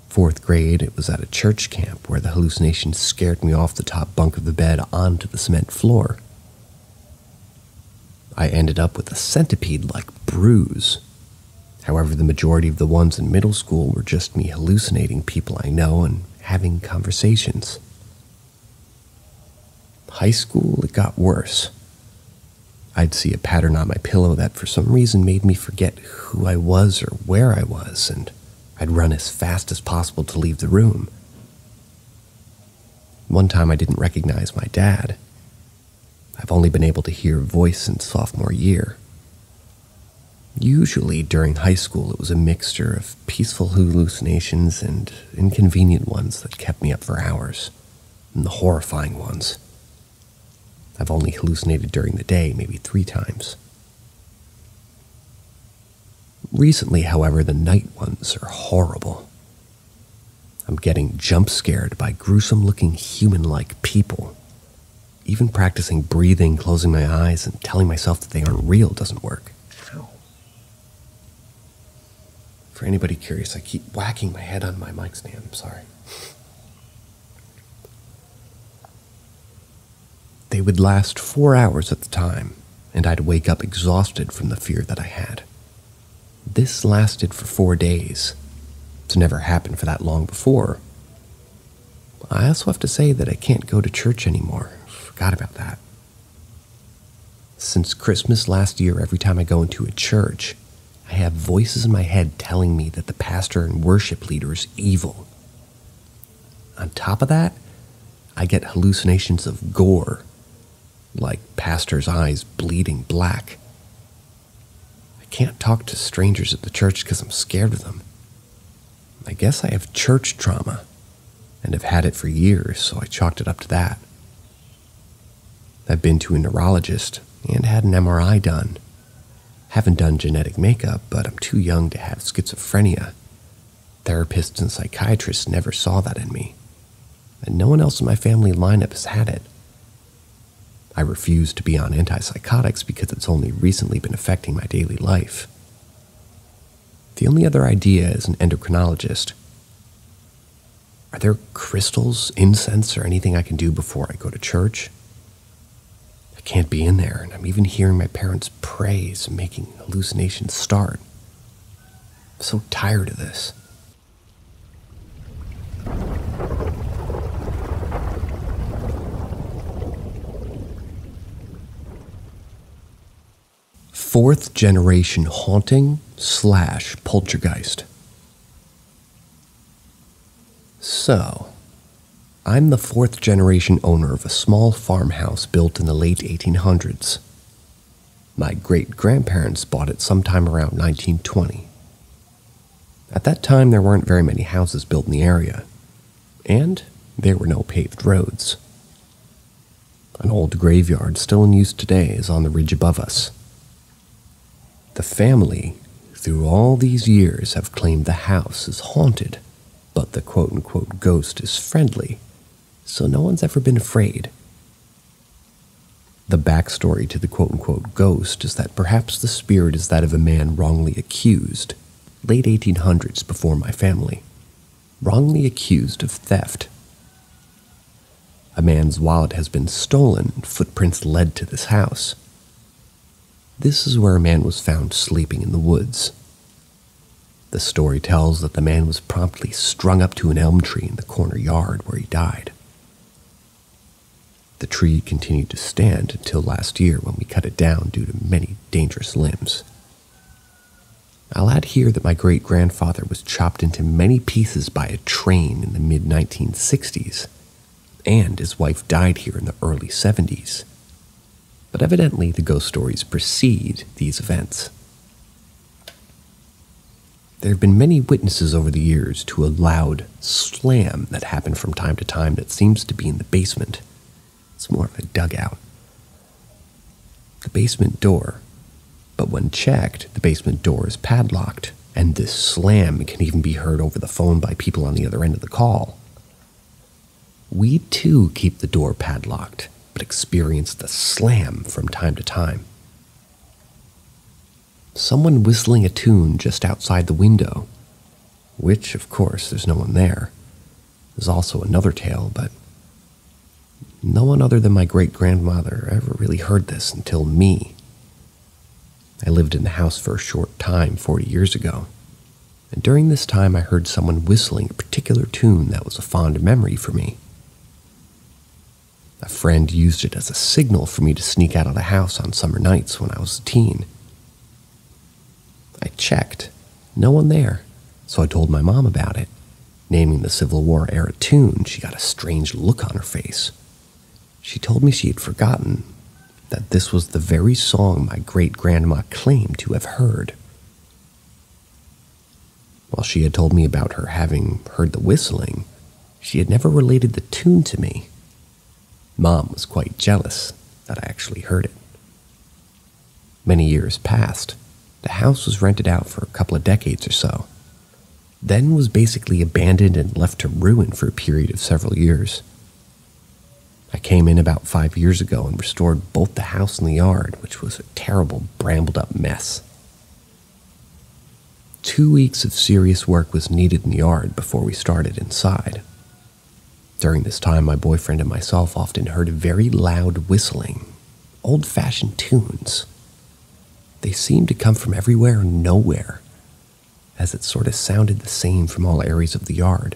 4th grade, it was at a church camp where the hallucination scared me off the top bunk of the bed onto the cement floor. I ended up with a centipede-like bruise. However, the majority of the ones in middle school were just me hallucinating people I know and having conversations. High school, it got worse. I'd see a pattern on my pillow that for some reason made me forget who I was or where I was, and I'd run as fast as possible to leave the room. One time I didn't recognize my dad. I've only been able to hear a voice since sophomore year. Usually during high school it was a mixture of peaceful hallucinations and inconvenient ones that kept me up for hours, and the horrifying ones. I've only hallucinated during the day maybe 3 times. Recently, however, the night ones are horrible. I'm getting jump scared by gruesome-looking human-like people. Even practicing breathing, closing my eyes, and telling myself that they aren't real doesn't work. Ow. For anybody curious, I keep whacking my head on my mic stand. I'm sorry. They would last 4 hours at the time, and I'd wake up exhausted from the fear that I had. This lasted for 4 days. It's never happened for that long before. I also have to say that I can't go to church anymore. Forgot about that. Since Christmas last year, every time I go into a church, I have voices in my head telling me that the pastor and worship leader is evil. On top of that, I get hallucinations of gore, like pastors' eyes bleeding black. I can't talk to strangers at the church because I'm scared of them. I guess I have church trauma, and have had it for years, so I chalked it up to that. I've been to a neurologist and had an MRI done. Haven't done genetic makeup, but I'm too young to have schizophrenia. Therapists and psychiatrists never saw that in me, and no one else in my family lineup has had it. I refuse to be on antipsychotics because it's only recently been affecting my daily life. The only other idea is an endocrinologist. Are there crystals, incense, or anything I can do before I go to church? I can't be in there, and I'm even hearing my parents praise and making hallucinations start. I'm so tired of this. Fourth generation haunting / poltergeist. So, I'm the fourth generation owner of a small farmhouse built in the late 1800s. My great-grandparents bought it sometime around 1920. At that time, there weren't very many houses built in the area, and there were no paved roads. An old graveyard still in use today is on the ridge above us. The family, through all these years, have claimed the house is haunted, but the quote-unquote ghost is friendly, so no one's ever been afraid. The backstory to the quote-unquote ghost is that perhaps the spirit is that of a man wrongly accused, late 1800s before my family, wrongly accused of theft. A man's wallet has been stolen and footprints led to this house. This is where a man was found sleeping in the woods. The story tells that the man was promptly strung up to an elm tree in the corner yard where he died. The tree continued to stand until last year when we cut it down due to many dangerous limbs. I'll add here that my great-grandfather was chopped into many pieces by a train in the mid-1960s, and his wife died here in the early 70s. But evidently the ghost stories precede these events. There have been many witnesses over the years to a loud slam that happened from time to time that seems to be in the basement. It's more of a dugout. The basement door. But when checked, the basement door is padlocked, and this slam can even be heard over the phone by people on the other end of the call. We too keep the door padlocked, but experience the slam from time to time. Someone whistling a tune just outside the window, which, of course, there's no one there, is also another tale, but no one other than my great-grandmother ever really heard this until me. I lived in the house for a short time 40 years ago, and during this time I heard someone whistling a particular tune that was a fond memory for me. A friend used it as a signal for me to sneak out of the house on summer nights when I was a teen. I checked. No one there, so I told my mom about it. Naming the Civil War-era tune, she got a strange look on her face. She told me she had forgotten that this was the very song my great-grandma claimed to have heard. While she had told me about her having heard the whistling, she had never related the tune to me. Mom was quite jealous that I actually heard it. Many years passed. The house was rented out for a couple of decades or so, then was basically abandoned and left to ruin for a period of several years. I came in about 5 years ago and restored both the house and the yard, which was a terrible, brambled-up mess. 2 weeks of serious work was needed in the yard before we started inside. During this time, my boyfriend and myself often heard very loud whistling, old-fashioned tunes. They seemed to come from everywhere and nowhere, as it sort of sounded the same from all areas of the yard.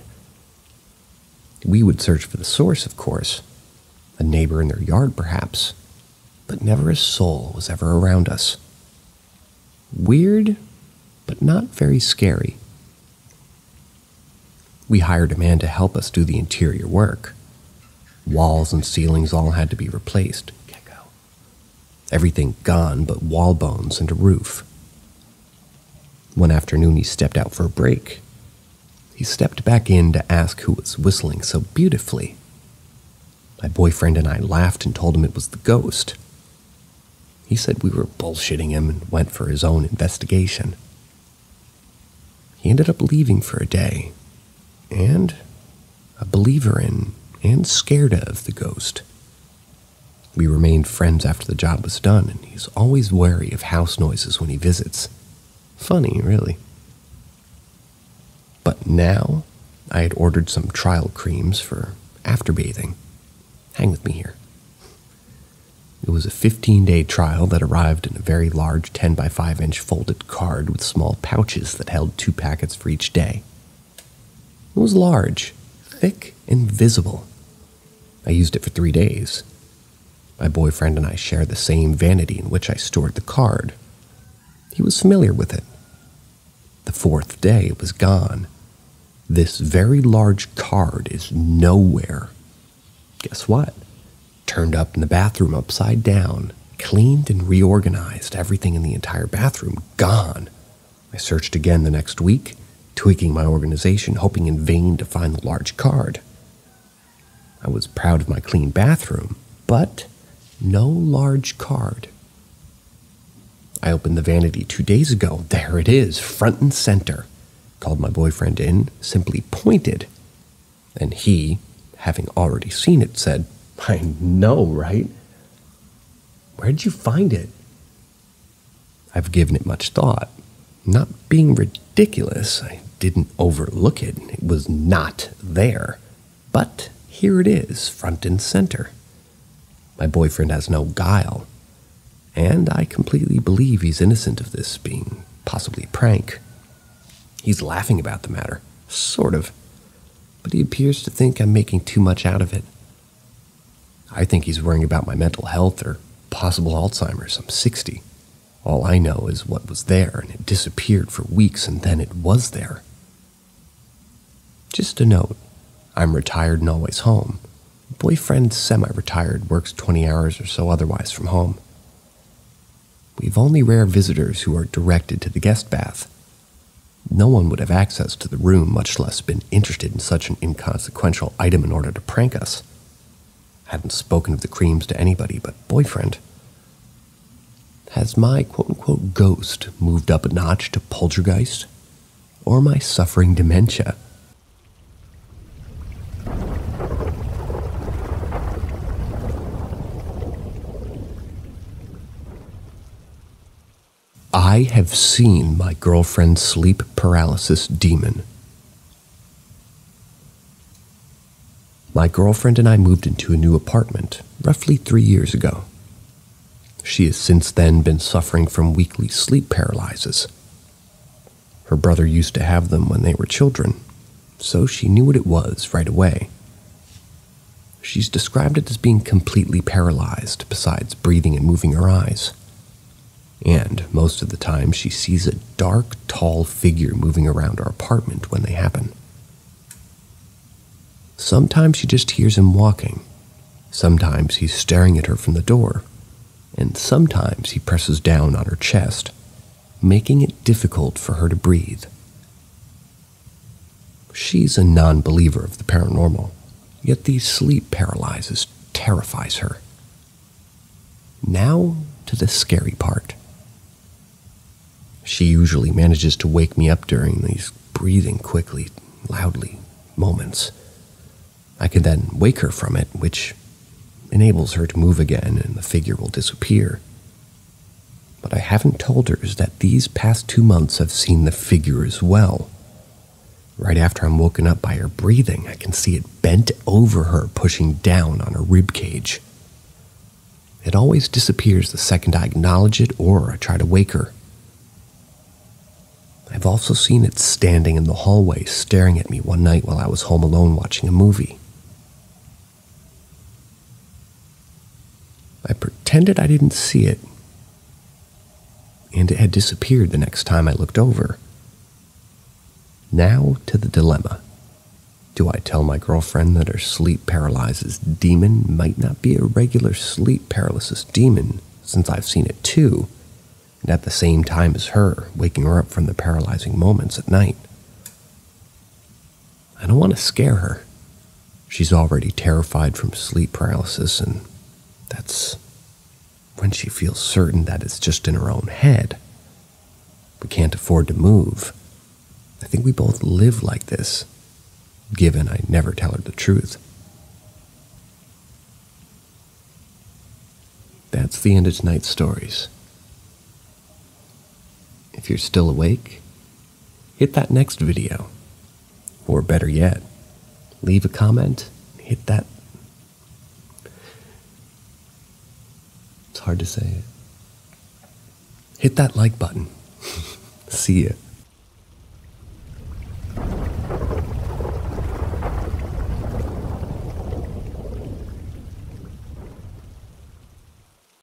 We would search for the source, of course, a neighbor in their yard perhaps, but never a soul was ever around us. Weird, but not very scary. We hired a man to help us do the interior work. Walls and ceilings all had to be replaced. Gecko. Everything gone but wall bones and a roof. One afternoon he stepped out for a break. He stepped back in to ask who was whistling so beautifully. My boyfriend and I laughed and told him it was the ghost. He said we were bullshitting him and went for his own investigation. He ended up leaving for a day, and a believer in and scared of the ghost. We remained friends after the job was done, and he's always wary of house noises when he visits. Funny, really. But now, I had ordered some trial creams for after bathing. Hang with me here. It was a 15-day trial that arrived in a very large 10 by 5 inch folded card with small pouches that held 2 packets for each day. It was large, thick, and visible. I used it for 3 days. My boyfriend and I share the same vanity in which I stored the card. He was familiar with it. The 4th day it was gone. This very large card is nowhere. Guess what? Turned up in the bathroom upside down, cleaned and reorganized, everything in the entire bathroom gone. I searched again the next week, tweaking my organization, hoping in vain to find the large card. I was proud of my clean bathroom, but no large card. I opened the vanity 2 days ago. There it is, front and center. Called my boyfriend in, simply pointed, and he, having already seen it, said, "I know, right? Where'd you find it?" I've given it much thought. Not being ridiculous, I didn't overlook it. It was not there. But here it is, front and center. My boyfriend has no guile, and I completely believe he's innocent of this being possibly a prank. He's laughing about the matter, sort of, but he appears to think I'm making too much out of it. I think he's worrying about my mental health or possible Alzheimer's. I'm 60. All I know is what was there, and it disappeared for weeks, and then it was there. Just a note, I'm retired and always home. Boyfriend semi-retired, works 20 hours or so otherwise from home. We've only rare visitors who are directed to the guest bath. No one would have access to the room, much less been interested in such an inconsequential item in order to prank us. I hadn't spoken of the creams to anybody but boyfriend. Has my quote-unquote ghost moved up a notch to poltergeist? Or am I suffering dementia? I have seen my girlfriend's sleep paralysis demon. My girlfriend and I moved into a new apartment roughly 3 years ago. She has since then been suffering from weekly sleep paralysis. Her brother used to have them when they were children, so she knew what it was right away. She's described it as being completely paralyzed, besides breathing and moving her eyes. And most of the time she sees a dark, tall figure moving around our apartment when they happen. Sometimes she just hears him walking. Sometimes he's staring at her from the door. And sometimes he presses down on her chest, making it difficult for her to breathe. She's a non-believer of the paranormal, yet these sleep paralysis terrifies her. Now to the scary part. She usually manages to wake me up during these breathing quickly, loudly moments. I can then wake her from it, which enables her to move again and the figure will disappear. What I haven't told her is that these past 2 months I've seen the figure as well. Right after I'm woken up by her breathing, I can see it bent over her, pushing down on her rib cage. It always disappears the second I acknowledge it or I try to wake her. I've also seen it standing in the hallway staring at me one night while I was home alone watching a movie. I pretended I didn't see it, and it had disappeared the next time I looked over. Now to the dilemma. Do I tell my girlfriend that her sleep paralysis demon might not be a regular sleep paralysis demon, since I've seen it too, and at the same time as her, waking her up from the paralyzing moments at night. I don't want to scare her. She's already terrified from sleep paralysis, and that's when she feels certain that it's just in her own head. We can't afford to move. I think we both live like this, given I never tell her the truth. That's the end of tonight's stories. If you're still awake, hit that next video. Or better yet, leave a comment, hit that. It's hard to say it. Hit that like button. See ya.